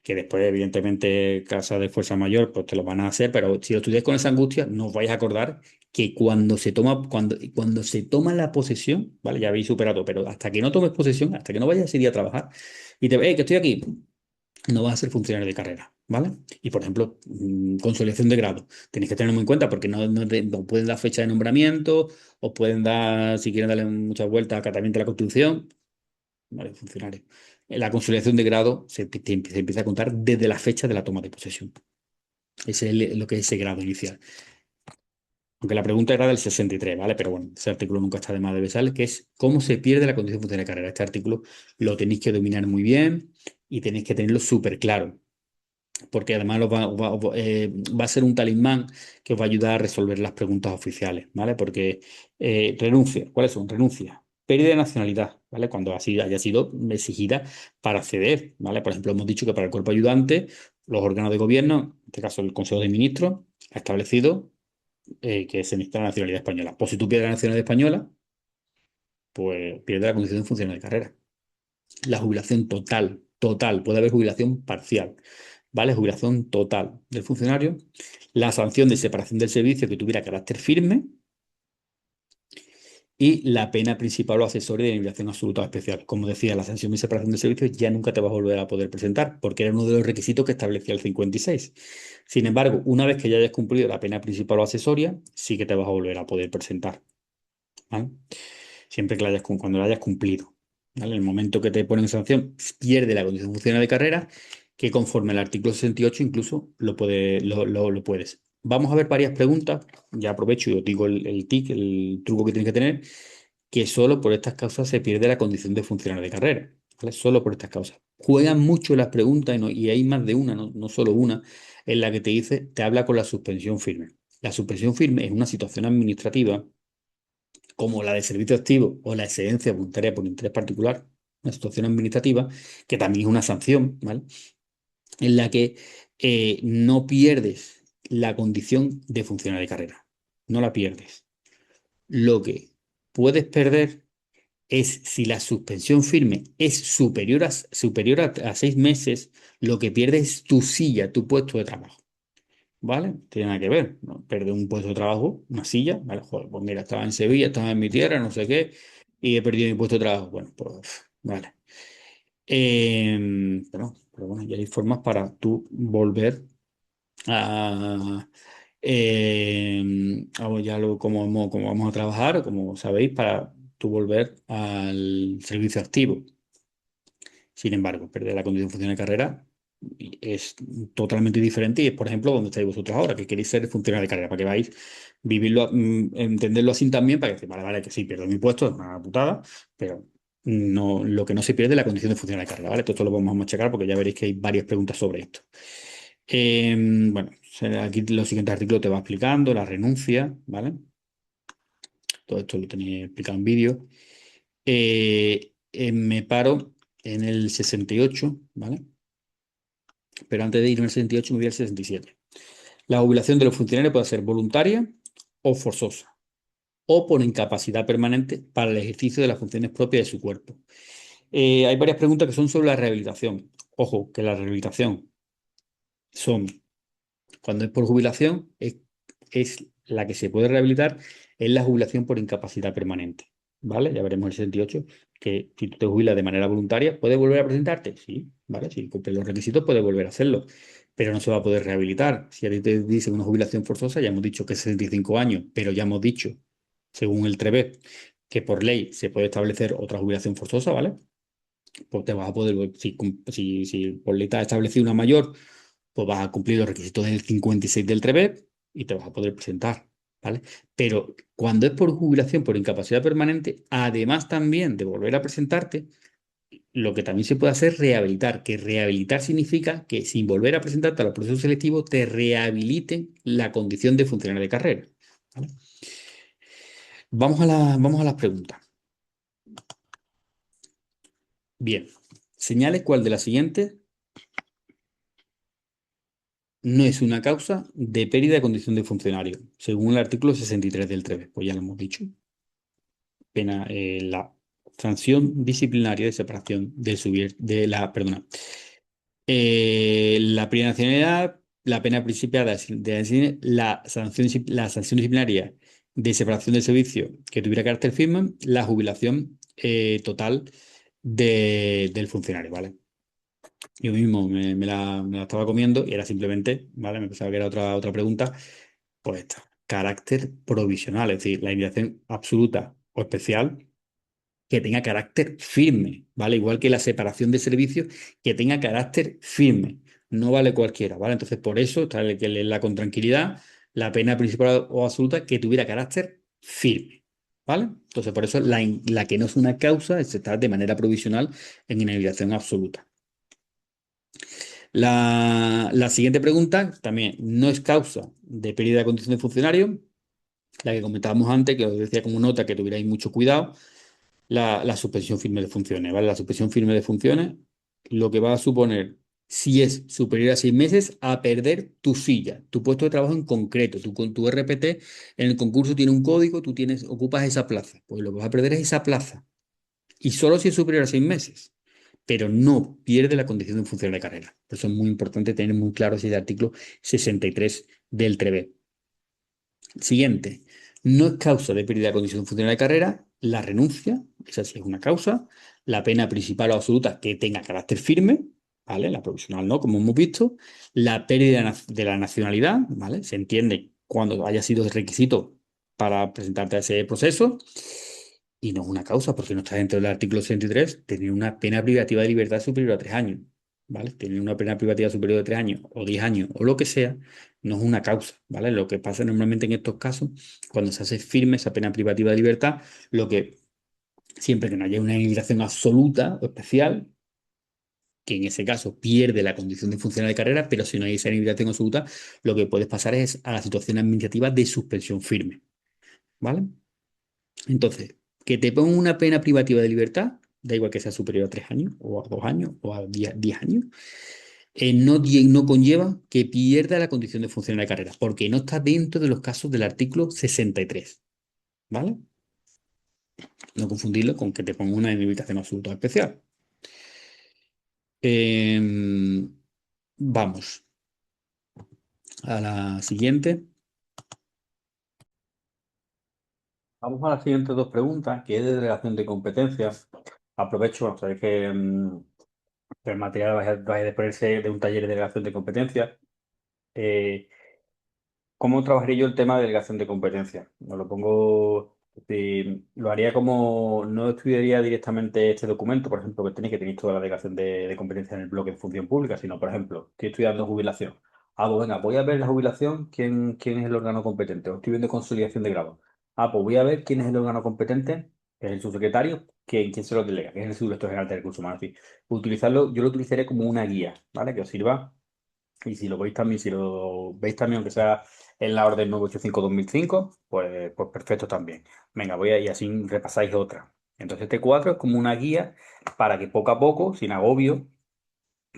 Que después, evidentemente, casa de fuerza mayor, pues te lo van a hacer, pero si lo estudias con esa angustia, no os vais a acordar que cuando se toma la posesión, ¿vale? Ya habéis superado, pero hasta que no tomes posesión, hasta que no vayas ese día a trabajar y te que estoy aquí, no vas a ser funcionario de carrera, ¿vale? Y por ejemplo, consolidación de grado. Tenéis que tenerlo muy en cuenta porque no pueden dar fecha de nombramiento, o pueden dar, si quieren darle muchas vueltas, acatamiento de la Constitución, ¿vale? Funcionario. La consolidación de grado se empieza a contar desde la fecha de la toma de posesión. Ese es lo que es ese grado inicial. Aunque la pregunta era del 63, ¿vale? Pero bueno, ese artículo nunca está de más de besar, que es cómo se pierde la condición funcionaria de carrera. Este artículo lo tenéis que dominar muy bien y tenéis que tenerlo súper claro, porque además va a ser un talismán que os va a ayudar a resolver las preguntas oficiales, ¿vale? Porque renuncia, ¿cuáles son? Renuncia. Pérdida de nacionalidad, ¿vale? Cuando así haya sido exigida para acceder, ¿vale? Por ejemplo, hemos dicho que para el cuerpo ayudante, los órganos de gobierno, en este caso el Consejo de Ministros, ha establecido que se necesita la nacionalidad española. Pues si tú pierdes la nacionalidad española, pues pierdes la condición de funcionario de carrera. La jubilación total, puede haber jubilación parcial, ¿vale? Jubilación total del funcionario, la sanción de separación del servicio que tuviera carácter firme y la pena principal o accesoria de inhibición absoluta o especial. Como decía, la sanción de separación de servicios ya nunca te vas a volver a poder presentar, porque era uno de los requisitos que establecía el 56. Sin embargo, una vez que ya hayas cumplido la pena principal o accesoria, sí que te vas a volver a poder presentar, ¿vale? Siempre que cuando la hayas cumplido, ¿vale? En el momento que te ponen sanción, pierde la condición funcional de carrera, que conforme al artículo 68 incluso lo puedes. Vamos a ver varias preguntas. Ya aprovecho y os digo el tic, el truco que tienes que tener, que solo por estas causas se pierde la condición de funcionario de carrera, ¿vale? Solo por estas causas. Juegan mucho las preguntas y hay más de una, no solo una, en la que te habla con la suspensión firme. La suspensión firme es una situación administrativa como la de servicio activo o la excedencia voluntaria por interés particular, una situación administrativa, que también es una sanción, ¿vale? En la que no pierdes la condición de funcionario de carrera. No la pierdes. Lo que puedes perder es si la suspensión firme es superior a 6 meses, lo que pierdes es tu silla, tu puesto de trabajo. ¿Vale? Tiene nada que ver, ¿no? Perder un puesto de trabajo, una silla, ¿vale? Joder, pues mira, estaba en Sevilla, estaba en mi tierra, no sé qué, y he perdido mi puesto de trabajo. Bueno, pues vale. Pero bueno, ya hay formas para tú volver a, ya como vamos a trabajar, como sabéis, para tú volver al servicio activo. Sin embargo, perder la condición funcional de carrera es totalmente diferente y es, por ejemplo, donde estáis vosotros ahora, que queréis ser funcionario de carrera, para que vais vivirlo, entenderlo así también, para que decir, vale, que sí, pierdo mi puesto, es una putada, pero no, lo que no se pierde es la condición de funcionario de carrera, ¿vale? Todo esto lo vamos a machacar porque ya veréis que hay varias preguntas sobre esto. Bueno, aquí los siguientes artículos te va explicando la renuncia, ¿vale? Todo esto lo tenéis explicado en vídeo. Me paro en el 68, ¿vale? Pero antes de irme al 68 me voy al 67. La jubilación de los funcionarios puede ser voluntaria o forzosa, o por incapacidad permanente para el ejercicio de las funciones propias de su cuerpo. Hay varias preguntas que son sobre la rehabilitación. Ojo, que la rehabilitación son, cuando es por jubilación, es la que se puede rehabilitar, es la jubilación por incapacidad permanente. ¿Vale? Ya veremos el 68, que si tú te jubilas de manera voluntaria, ¿puedes volver a presentarte? Sí, ¿vale? Si cumples los requisitos, puedes volver a hacerlo, pero no se va a poder rehabilitar. Si a ti te dicen una jubilación forzosa, ya hemos dicho que es 65 años, pero ya hemos dicho, según el TREBE, que por ley se puede establecer otra jubilación forzosa, ¿vale? Pues te vas a poder, si por ley te has establecido una mayor, pues vas a cumplir los requisitos del 56 del TREBE y te vas a poder presentar, ¿vale? Pero cuando es por jubilación por incapacidad permanente, además también de volver a presentarte, lo que también se puede hacer es rehabilitar, que rehabilitar significa que sin volver a presentarte a los procesos selectivos te rehabiliten la condición de funcionario de carrera, ¿vale? Vamos a las preguntas. Bien, señale cuál de las siguientes no es una causa de pérdida de condición de funcionario, según el artículo 63 del TREBE, pues ya lo hemos dicho. La sanción disciplinaria de separación perdona, la primera nacionalidad, la pena principal la sanción disciplinaria de separación del servicio que tuviera carácter firme, la jubilación total del funcionario, ¿vale? Yo mismo me la estaba comiendo y era simplemente, ¿vale? Me pensaba que era otra pregunta, pues esta, carácter provisional, es decir, la inhibición absoluta o especial que tenga carácter firme, ¿vale? Igual que la separación de servicios, que tenga carácter firme. No vale cualquiera, ¿vale? Entonces, por eso, tal que leerla con tranquilidad, la pena principal o absoluta que tuviera carácter firme, ¿vale? Entonces, por eso la que no es una causa es estar de manera provisional en inhabilitación absoluta. La siguiente pregunta también no es causa de pérdida de condición de funcionario, la que comentábamos antes, que os decía como nota que tuvierais mucho cuidado, la suspensión firme de funciones, ¿vale? La suspensión firme de funciones, lo que va a suponer, si es superior a 6 meses, a perder tu silla, tu puesto de trabajo en concreto. Tú con tu RPT en el concurso tiene un código, ocupas esa plaza. Pues lo que vas a perder es esa plaza. Y solo si es superior a 6 meses. Pero no pierde la condición de función de carrera. Por eso es muy importante tener muy claro ese artículo 63 del TREBE. Siguiente. No es causa de pérdida de condición funcional de carrera la renuncia, esa sí es una causa, la pena principal o absoluta que tenga carácter firme, ¿vale? La provisional no, como hemos visto, la pérdida de la nacionalidad, ¿vale? Se entiende cuando haya sido requisito para presentarte a ese proceso, y no es una causa, porque no está dentro del artículo 63, tener una pena privativa de libertad superior a 3 años, ¿vale? Tener una pena privativa superior a 3 años o 10 años o lo que sea, no es una causa, ¿vale? Lo que pasa normalmente en estos casos, cuando se hace firme esa pena privativa de libertad, lo que siempre que no haya una inhibición absoluta o especial, que en ese caso pierde la condición de funcionario de carrera, pero si no hay esa inhibición absoluta, lo que puedes pasar es a la situación administrativa de suspensión firme, ¿vale? Entonces, que te pongan una pena privativa de libertad, da igual que sea superior a 3 años, o a 2 años, o a 10 años, no conlleva que pierda la condición de funcionario de carrera, porque no está dentro de los casos del artículo 63, ¿vale? No confundirlo con que te ponga una inhabilitación absoluta especial. Vamos a la siguiente. Vamos a las siguientes dos preguntas, que es de delegación de competencias. Aprovecho, sabéis que el material va a desprenderse de un taller de delegación de competencias. Eh, ¿Cómo trabajaría yo el tema de delegación de competencias? Nos lo pongo, lo haría como, no estudiaría directamente este documento, por ejemplo, que tenéis toda la delegación de competencias en el bloque en función pública, sino, por ejemplo, estoy estudiando jubilación. Pues venga, voy a ver la jubilación, quién es el órgano competente. O estoy viendo consolidación de grado. Pues voy a ver quién es el órgano competente, que es el subsecretario, quién se lo delega, que es el subdirector general de recursos humanos. Es decir, utilizarlo, yo lo utilizaré como una guía, ¿vale? Que os sirva. Y si lo veis también, aunque sea en la orden 985-2005, pues perfecto también. Venga, y así repasáis otra. Entonces este cuadro es como una guía para que poco a poco, sin agobio,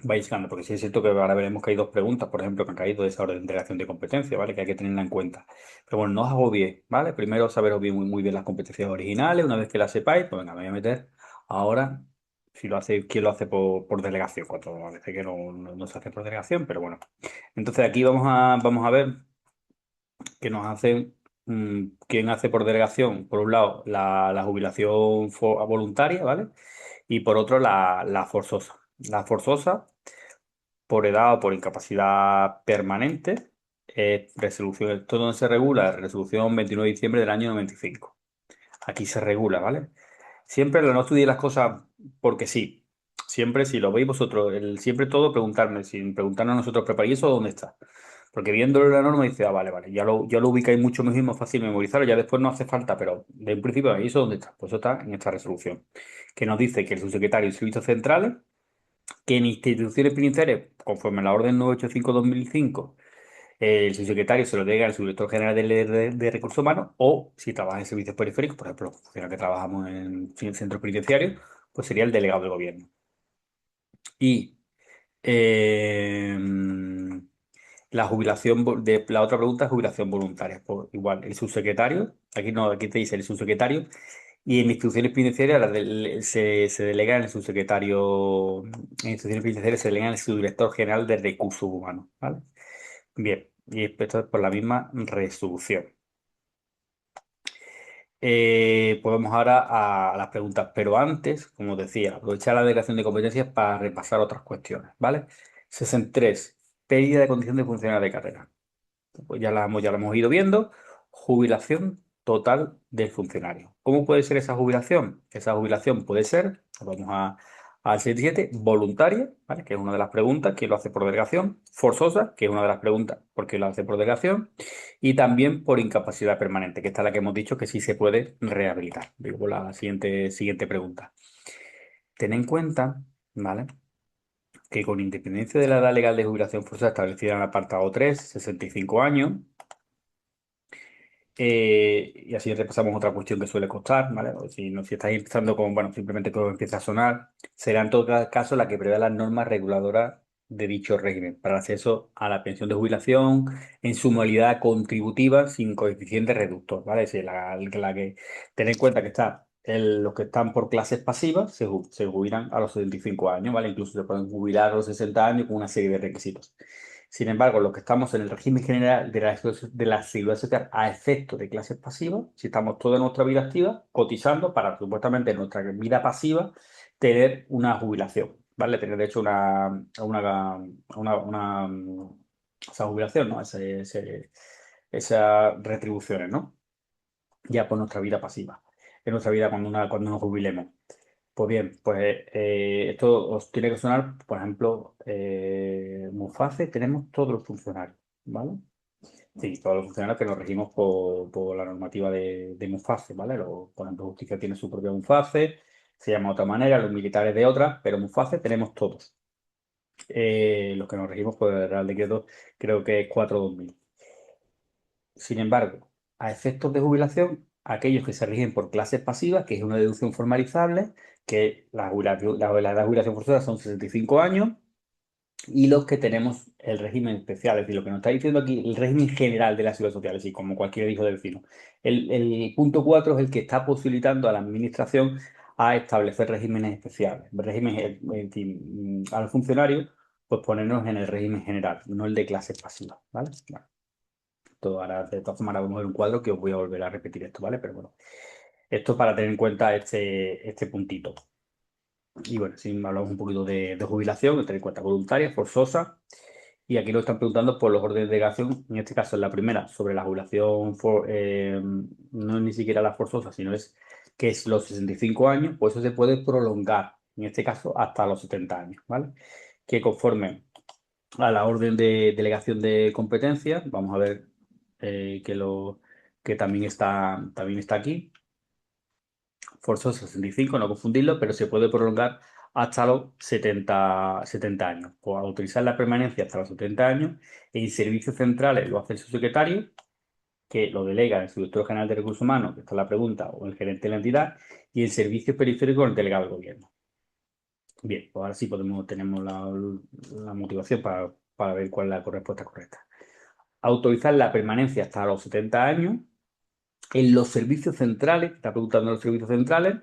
vais llegando. Porque sí es cierto que ahora veremos que hay dos preguntas, por ejemplo, que han caído de esa orden de integración de competencia, ¿vale? Que hay que tenerla en cuenta. Pero bueno, no os agobiéis, ¿vale? Primero saberos bien, muy bien las competencias originales. Una vez que las sepáis, pues venga, me voy a meter ahora. Si lo hace, quién lo hace por delegación, cuando a veces que no se hace por delegación, pero bueno. Entonces aquí vamos a ver qué nos hace, quién hace por delegación, por un lado, la jubilación voluntaria, ¿vale? Y por otro, la forzosa. La forzosa, por edad o por incapacidad permanente, resolución, esto donde se regula, resolución 29 de diciembre del año 95. Aquí se regula, ¿vale? Siempre no estudié las cosas porque sí. Siempre, si lo veis vosotros, siempre todo preguntarme, sin preguntarnos a nosotros, ¿preparáis eso dónde está? Porque viéndolo en la norma dice, vale, ya lo ubicáis mucho mejor y más fácil memorizarlo, ya después no hace falta, pero de un principio, ¿y eso dónde está? Pues eso está en esta resolución, que nos dice que el subsecretario de Servicios Centrales, que en instituciones penitenciarias, conforme a la orden 985-2005, el subsecretario se lo delega al subdirector general de Recursos Humanos, o si trabaja en servicios periféricos, por ejemplo, los que trabajamos en centros penitenciarios, pues sería el delegado del gobierno. Y eh, la jubilación, la otra pregunta es jubilación voluntaria. Pues igual, el subsecretario, aquí no, aquí te dice el subsecretario, y en instituciones penitenciarias se delega en el subsecretario, en instituciones penitenciarias se delega en el subdirector general de Recursos Humanos, ¿vale? Bien, y esto es por la misma resolución. Pues vamos ahora a las preguntas, pero antes, como decía, aprovechar la delegación de competencias para repasar otras cuestiones, ¿vale? 63, pérdida de condición de funcionario de carrera. Pues ya la hemos ido viendo. Jubilación total del funcionario. ¿Cómo puede ser esa jubilación? Esa jubilación puede ser, vamos al 77, voluntaria, ¿vale? Que es una de las preguntas, ¿quién lo hace por delegación? Forzosa, que es una de las preguntas, ¿por qué lo hace por delegación? Y también por incapacidad permanente, que esta es la que hemos dicho que sí se puede rehabilitar. Digo, la siguiente pregunta. Ten en cuenta, ¿vale? Que con independencia de la edad legal de jubilación forzosa establecida en el apartado 3, 65 años, y así repasamos otra cuestión que suele costar, ¿vale? O si, no, si estáis empezando con, bueno, simplemente que os empieza a sonar, será en todo caso la que prevé las normas reguladoras de dicho régimen para acceso a la pensión de jubilación en su modalidad contributiva sin coeficiente reductor, ¿vale? Es la que tened en cuenta que está los que están por clases pasivas se jubilan a los 75 años, ¿vale? Incluso se pueden jubilar a los 60 años con una serie de requisitos. Sin embargo, los que estamos en el régimen general de la seguridad social a efecto de clases pasivas, si estamos toda nuestra vida activa, cotizando para supuestamente en nuestra vida pasiva tener una jubilación, ¿vale? Tener de hecho esa jubilación, ¿no? Esas retribuciones, ¿no? Ya por nuestra vida pasiva, en nuestra vida cuando nos jubilemos. Pues bien, pues esto os tiene que sonar, por ejemplo, Muface, tenemos todos los funcionarios, ¿vale? Sí, todos los funcionarios que nos regimos por la normativa de Muface, ¿vale? Por ejemplo, Justicia tiene su propia Muface, se llama de otra manera, los militares de otra, pero Muface tenemos todos. Los que nos regimos por el Real Decreto creo que es 4/2000. Sin embargo, a efectos de jubilación, aquellos que se rigen por clases pasivas, que es una deducción formalizable, que la edad de jubilación forzosa son 65 años, y los que tenemos el régimen especial, es decir, lo que nos está diciendo aquí, el régimen general de la seguridad social, así como cualquier hijo del vecino. El punto 4 es el que está posibilitando a la administración a establecer regímenes especiales, en fin, a los funcionarios, pues ponernos en el régimen general, no el de clases pasivas, ¿vale? Bueno, ahora, de todas formas, ahora vamos a ver un cuadro que os voy a volver a repetir esto, ¿vale? Pero bueno, esto para tener en cuenta este puntito. Y bueno, si hablamos un poquito de jubilación, tener en cuenta voluntaria, forzosa. Y aquí nos están preguntando por los órdenes de delegación. En este caso, en la primera, sobre la jubilación, no es ni siquiera la forzosa, sino es que es los 65 años, pues eso se puede prolongar, en este caso, hasta los 70 años, ¿vale? Que conforme a la orden de delegación de competencias, vamos a ver que también está aquí, forzoso 65, no confundirlo, pero se puede prolongar hasta los 70 años. O autorizar la permanencia hasta los 70 años. En servicios centrales lo hace el subsecretario, que lo delega el subdirector general de Recursos Humanos, que está la pregunta, o el gerente de la entidad, y en servicios periféricos el delegado del gobierno. Bien, pues ahora sí tenemos la motivación para ver cuál es la respuesta correcta. Autorizar la permanencia hasta los 70 años en los servicios centrales, está preguntando los servicios centrales,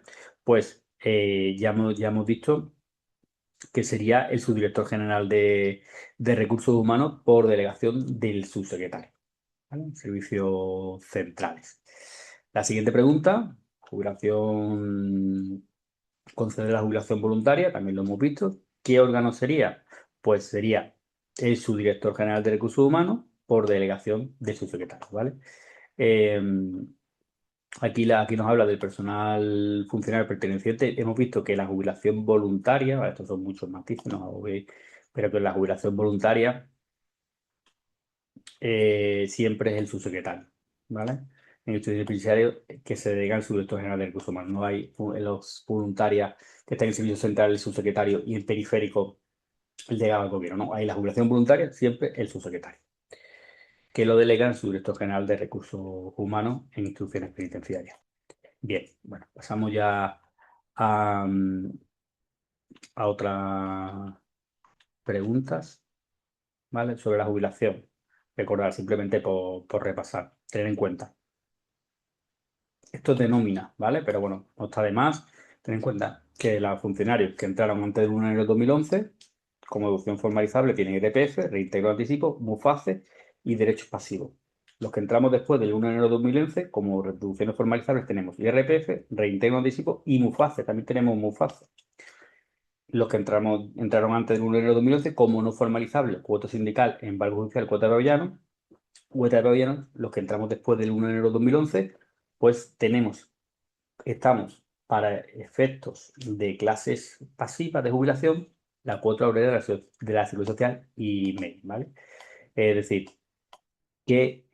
pues ya hemos visto que sería el subdirector general de Recursos Humanos por delegación del subsecretario, ¿vale? Servicios centrales. La siguiente pregunta, conceder la jubilación voluntaria, también lo hemos visto. ¿Qué órgano sería? Pues sería el subdirector general de Recursos Humanos por delegación del subsecretario, ¿vale? Eh, aquí nos habla del personal funcionario perteneciente. Hemos visto que la jubilación voluntaria, vale, estos son muchos matices, pero que la jubilación voluntaria siempre es el subsecretario, ¿vale? En el estudio penitenciario que se dedica al subdirector general de recursos humanos. No hay en los voluntarias que están en el servicio central el subsecretario y en periférico el delegado del gobierno. No, hay la jubilación voluntaria, siempre el subsecretario, que lo delega el subdirector general de recursos humanos en instituciones penitenciarias. Bien, bueno, pasamos ya a, a otras preguntas, ¿vale? Sobre la jubilación. Recordar, simplemente por repasar, tener en cuenta. Esto es de nómina, ¿vale? Pero bueno, no está de más tener en cuenta que los funcionarios que entraron antes del 1 de enero de 2011, como deducción formalizable, tienen IRPF, reintegro de anticipo, MUFACE y derechos pasivos. Los que entramos después del 1 de enero de 2011, como deducciones formalizables, tenemos IRPF, reintegro de anticipo y MUFACE. También tenemos MUFACE. Los que entraron antes del 1 de enero de 2011, como no formalizable, cuota sindical, embargo judicial, cuota de babiano, los que entramos después del 1 de enero de 2011, pues estamos para efectos de clases pasivas de jubilación, la cuota obrera de la Seguridad Social y MEI, ¿vale? Es decir, que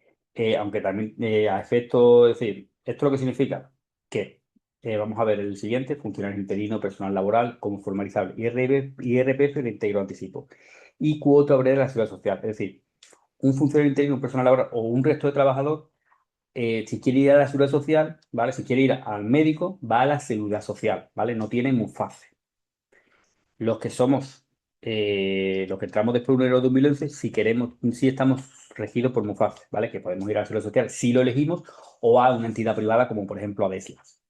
aunque también a efectos, es decir, ¿esto lo que significa? Que vamos a ver el siguiente, funcionario interino, personal laboral, como formalizable, IRPF de íntegro anticipo y cuota obrera de la Seguridad Social. Es decir, un funcionario interino, un personal laboral o un resto de trabajador, si quiere ir a la Seguridad Social, ¿vale? Si quiere ir al médico, va a la Seguridad Social, ¿vale? No tiene MUFACE. Los que somos, los que entramos después de 1 de enero de 2011, si queremos, si estamos regidos por MUFACE, ¿vale? Que podemos ir a la Seguridad Social si lo elegimos o a una entidad privada como por ejemplo a Deslas.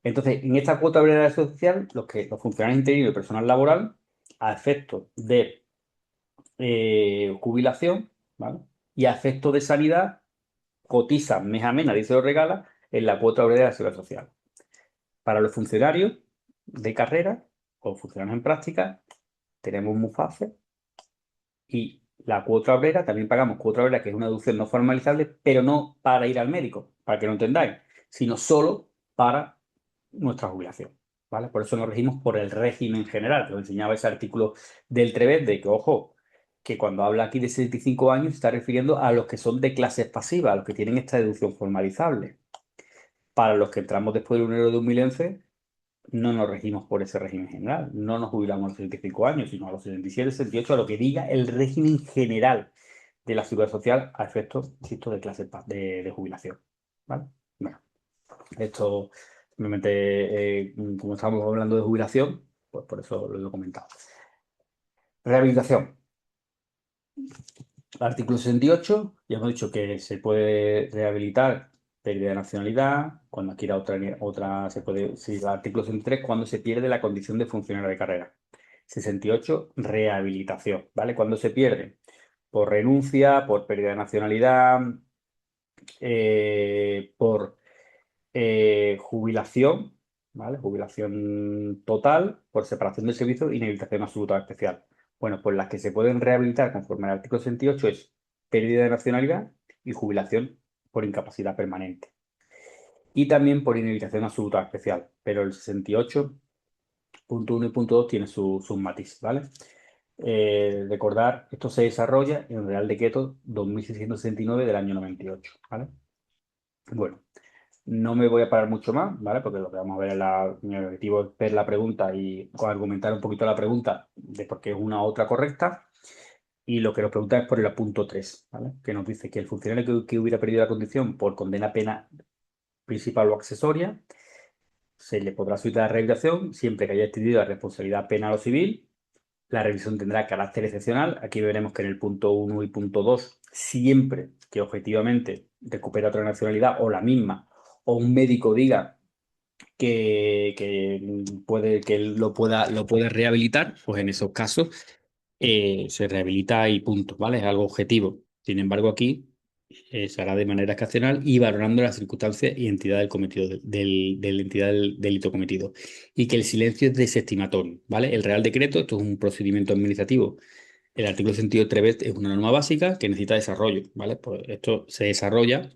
Entonces, en esta cuota obrera de la Seguridad Social, los funcionarios interinos y el personal laboral, a efectos de jubilación, ¿vale? Y a efectos de sanidad cotizan mes a mes, nadie se lo regala, en la cuota obrera de la Seguridad Social. Para los funcionarios de carrera o funcionarios en práctica, tenemos MUFACE y la cuota obrera, también pagamos cuota obrera, que es una deducción no formalizable, pero no para ir al médico, para que no entendáis, sino solo para nuestra jubilación, ¿vale? Por eso nos regimos por el régimen general, que os enseñaba ese artículo del TREVED, de que, ojo, que cuando habla aquí de 65 años se está refiriendo a los que son de clases pasivas, a los que tienen esta deducción formalizable. Para los que entramos después del 1 de 2011, no nos regimos por ese régimen general, no nos jubilamos a los 65 años, sino a los 67, 68, a lo que diga el régimen general de la Seguridad Social a efectos, insisto, de clases de jubilación, ¿vale? Bueno, esto simplemente, como estábamos hablando de jubilación, pues por eso lo he comentado. Rehabilitación. Artículo 68, ya hemos dicho que se puede rehabilitar pérdida de nacionalidad, cuando adquiera otra se puede, sí, el artículo 63, cuando se pierde la condición de funcionario de carrera. 68, rehabilitación, ¿vale? Cuando se pierde por renuncia, por pérdida de nacionalidad, por jubilación, ¿vale? Jubilación total, por separación del servicio, inhabilitación absoluta especial. Bueno, pues las que se pueden rehabilitar conforme al artículo 68 es pérdida de nacionalidad y jubilación por incapacidad permanente. Y también por inhabilitación absoluta especial. Pero el 68.1 y punto 2 tiene sus matices, ¿vale? Recordar, esto se desarrolla en el Real Decreto 2669 del año 98, ¿vale? Bueno, no me voy a parar mucho más, ¿vale? Porque lo que vamos a ver es mi objetivo es ver la pregunta y argumentar un poquito la pregunta de por qué es una u otra correcta. Y lo que nos pregunta es por el punto 3, ¿vale? Que nos dice que el funcionario que hubiera perdido la condición por condena pena principal o accesoria se le podrá solicitar rehabilitación siempre que haya extendido la responsabilidad penal o civil. La revisión tendrá carácter excepcional. Aquí veremos que en el punto 1 y punto 2, siempre que objetivamente recupera otra nacionalidad o la misma, o un médico diga que puede, que lo pueda rehabilitar, pues en esos casos se rehabilita y punto, ¿vale? Es algo objetivo. Sin embargo, aquí se hará de manera excepcional y valorando las circunstancias y entidad del cometido, de la entidad del delito cometido. Y que el silencio es desestimatorio, ¿vale? El Real Decreto, esto es un procedimiento administrativo. El artículo 63 es una norma básica que necesita desarrollo, ¿vale? Pues esto se desarrolla,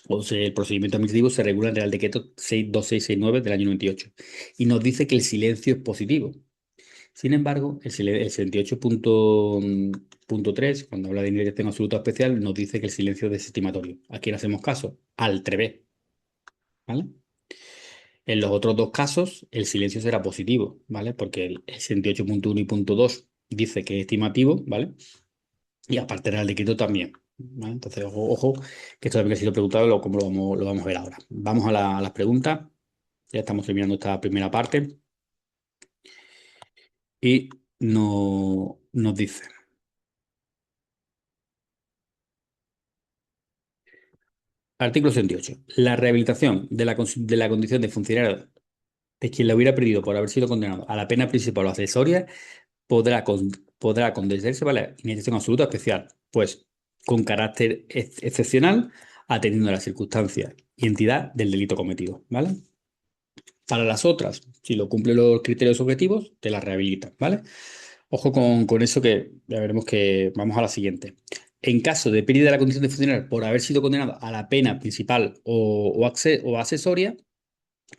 el procedimiento administrativo se regula en el Real Decreto 2669 del año 98 y nos dice que el silencio es positivo. Sin embargo, el 78.3, cuando habla de inhabilitación absoluta o especial, nos dice que el silencio es desestimatorio. ¿A quién hacemos caso? Al TREVE, ¿vale? En los otros dos casos, el silencio será positivo, ¿vale? Porque el 78.1 y punto 2 dice que es estimativo, ¿vale? Y aparte era el decreto también, ¿vale? Entonces, ojo, que esto también ha sido preguntado, como lo vamos a ver ahora. Vamos a las preguntas. Ya estamos terminando esta primera parte. Y nos dice. Artículo 68. La rehabilitación de la condición de funcionario de quien la hubiera perdido por haber sido condenado a la pena principal o accesoria podrá, podrá concederse, ¿vale? Inhabilitación absoluta especial, pues con carácter excepcional, atendiendo a las circunstancias y entidad del delito cometido, ¿vale? Para las otras, si lo cumplen los criterios objetivos, te la rehabilitan, ¿vale? Ojo con eso que ya veremos que vamos a la siguiente. En caso de pérdida de la condición de funcionario por haber sido condenado a la pena principal o accesoria,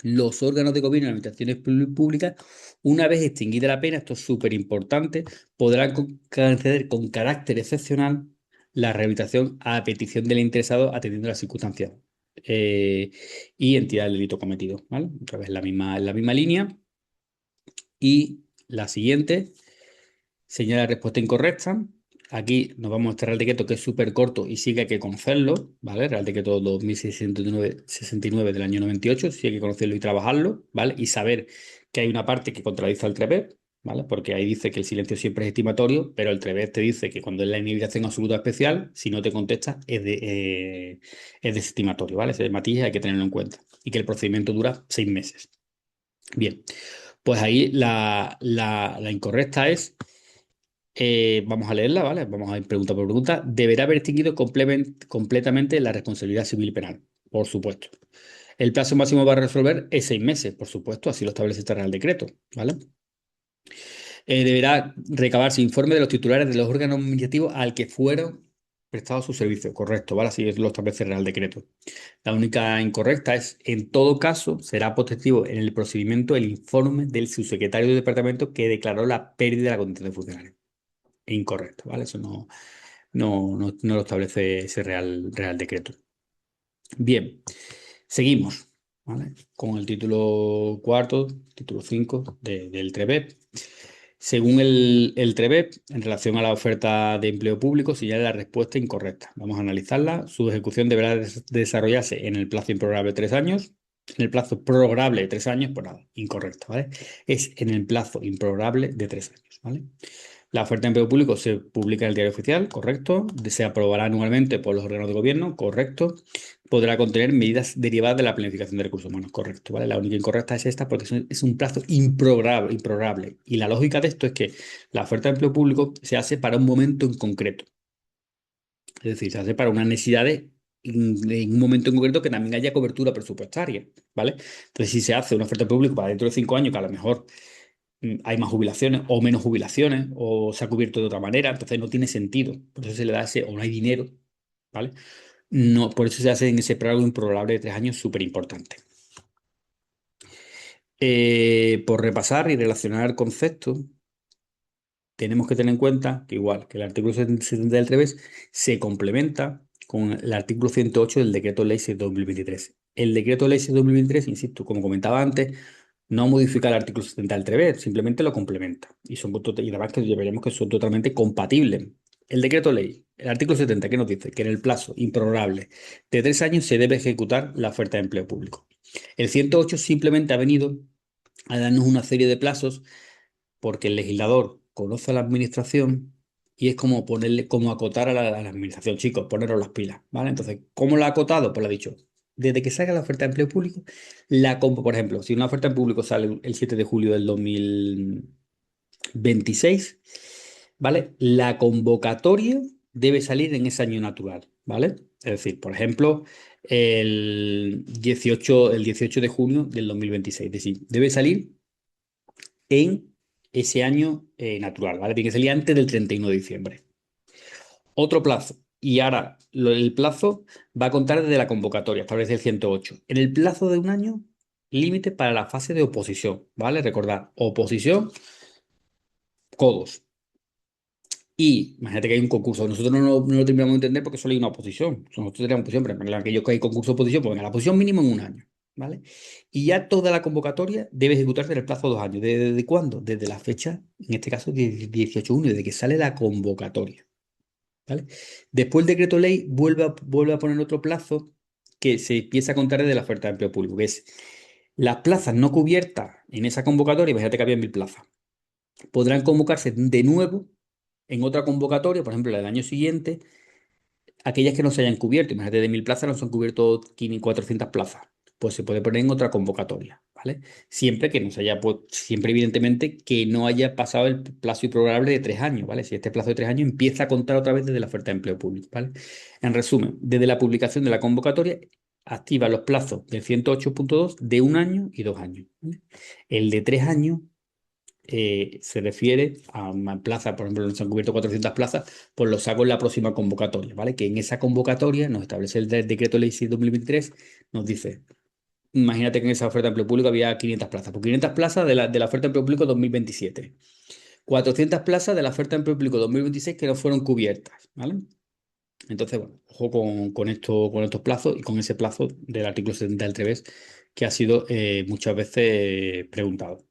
los órganos de gobierno y administraciones públicas, una vez extinguida la pena, esto es súper importante, podrán conceder con carácter excepcional la rehabilitación a petición del interesado atendiendo a las circunstancias eh, y entidad del delito cometido, ¿vale? Otra vez la misma línea. Y la siguiente señala respuesta incorrecta. Aquí nos vamos a este Real Decreto que es súper corto y sí que hay que conocerlo, ¿vale? Real Decreto 2669 del año 98, sí hay que conocerlo y trabajarlo, ¿vale? Y saber que hay una parte que contradice al TREVED, ¿vale? Porque ahí dice que el silencio siempre es estimatorio, pero el TREVED te dice que cuando es la inhabilitación absoluta especial, si no te contestas, es desestimatorio, ¿vale? Ese matiz hay que tenerlo en cuenta. Y que el procedimiento dura 6 meses. Bien, pues ahí la incorrecta es Vamos a leerla, ¿vale? Vamos a ir pregunta por pregunta. Deberá haber extinguido completamente la responsabilidad civil y penal, por supuesto. El plazo máximo para resolver es 6 meses, por supuesto, así lo establece este Real Decreto, ¿vale? Deberá recabarse informe de los titulares de los órganos administrativos al que fueron prestados sus servicios, correcto, ¿vale? Así lo establece el Real Decreto. La única incorrecta es, en todo caso, será positivo en el procedimiento el informe del subsecretario de departamento que declaró la pérdida de la condición de funcionario. Incorrecto, ¿vale? Eso no lo establece ese Real Decreto. Bien, seguimos, ¿vale? Con el título cuarto, título 5 del TREBEP. Según el TREBEP, en relación a la oferta de empleo público, señala la respuesta incorrecta. Vamos a analizarla. Su ejecución deberá desarrollarse en el plazo improrrogable de 3 años. En el plazo prorrogable de 3 años, pues nada, incorrecto, ¿vale? Es en el plazo improrrogable de 3 años, ¿vale? La oferta de empleo público se publica en el Diario Oficial, correcto. Se aprobará anualmente por los órganos de gobierno, correcto. Podrá contener medidas derivadas de la planificación de recursos humanos, correcto, ¿vale? La única incorrecta es esta porque es un plazo improrrogable. Y la lógica de esto es que la oferta de empleo público se hace para un momento en concreto. Es decir, se hace para unas necesidades en un momento en concreto que también haya cobertura presupuestaria, ¿vale? Entonces, si se hace una oferta de público para dentro de 5 años, que a lo mejor hay más jubilaciones o menos jubilaciones o se ha cubierto de otra manera, entonces no tiene sentido. Por eso se le da ese, o no hay dinero, ¿vale? No, por eso se hace en ese plazo improrrogable de 3 años, súper importante. Por repasar y relacionar conceptos, tenemos que tener en cuenta que igual que el artículo 70 del revés se complementa con el artículo 108 del Decreto Ley 6/2023. El Decreto Ley 6/2023, insisto, como comentaba antes, no modifica el artículo 70 del revés, simplemente lo complementa. Y además que veremos que son totalmente compatibles. El decreto ley, el artículo 70, ¿qué nos dice? Que en el plazo improrrogable de 3 años se debe ejecutar la oferta de empleo público. El 108 simplemente ha venido a darnos una serie de plazos porque el legislador conoce a la administración y es como ponerle, como acotar a la administración, chicos, poneros las pilas, ¿vale? Entonces, ¿cómo lo ha acotado? Pues lo ha dicho, desde que salga la oferta de empleo público, por ejemplo, si una oferta en público sale el 7 de julio del 2026, ¿vale? La convocatoria debe salir en ese año natural, ¿vale? Es decir, por ejemplo, el 18 de junio del 2026, es decir, debe salir en ese año natural, ¿vale? Tiene que salir antes del 31 de diciembre. Otro plazo. Y ahora el plazo va a contar desde la convocatoria, establece el 108. En el plazo de un año, límite para la fase de oposición, ¿vale? Recordad, oposición, codos. Y imagínate que hay un concurso. Nosotros no lo terminamos de entender porque solo hay una oposición. Nosotros tenemos oposición, pero en aquellos que hay concurso de oposición, pues venga, la oposición mínimo en un año, ¿vale? Y ya toda la convocatoria debe ejecutarse en el plazo de 2 años. ¿Desde cuándo? Desde la fecha, en este caso, 18 de junio, desde que sale la convocatoria, ¿vale? Después el decreto ley vuelve a poner otro plazo que se empieza a contar desde la oferta de empleo público, que es las plazas no cubiertas en esa convocatoria, imagínate que había 1000 plazas, podrán convocarse de nuevo en otra convocatoria, por ejemplo, la del año siguiente, aquellas que no se hayan cubierto. Imagínate, de 1000 plazas no se han cubierto 400 plazas. Pues se puede poner en otra convocatoria, ¿vale? Siempre que no se haya, siempre evidentemente que no haya pasado el plazo improrrogable de 3 años, ¿vale? Si este plazo de 3 años empieza a contar otra vez desde la oferta de empleo público, ¿vale? En resumen, desde la publicación de la convocatoria, activa los plazos del 108.2 de 1 año y 2 años, ¿vale? El de 3 años se refiere a una plaza, por ejemplo, se han cubierto 400 plazas, pues lo saco en la próxima convocatoria, ¿vale? Que en esa convocatoria nos establece el decreto ley 6/2023, nos dice, imagínate que en esa oferta de empleo público había 500 plazas, pues 500 plazas de la oferta de empleo público 2027, 400 plazas de la oferta de empleo público 2026 que no fueron cubiertas, ¿vale? Entonces, bueno, ojo con estos plazos y con ese plazo del artículo 70 del revés que ha sido muchas veces preguntado.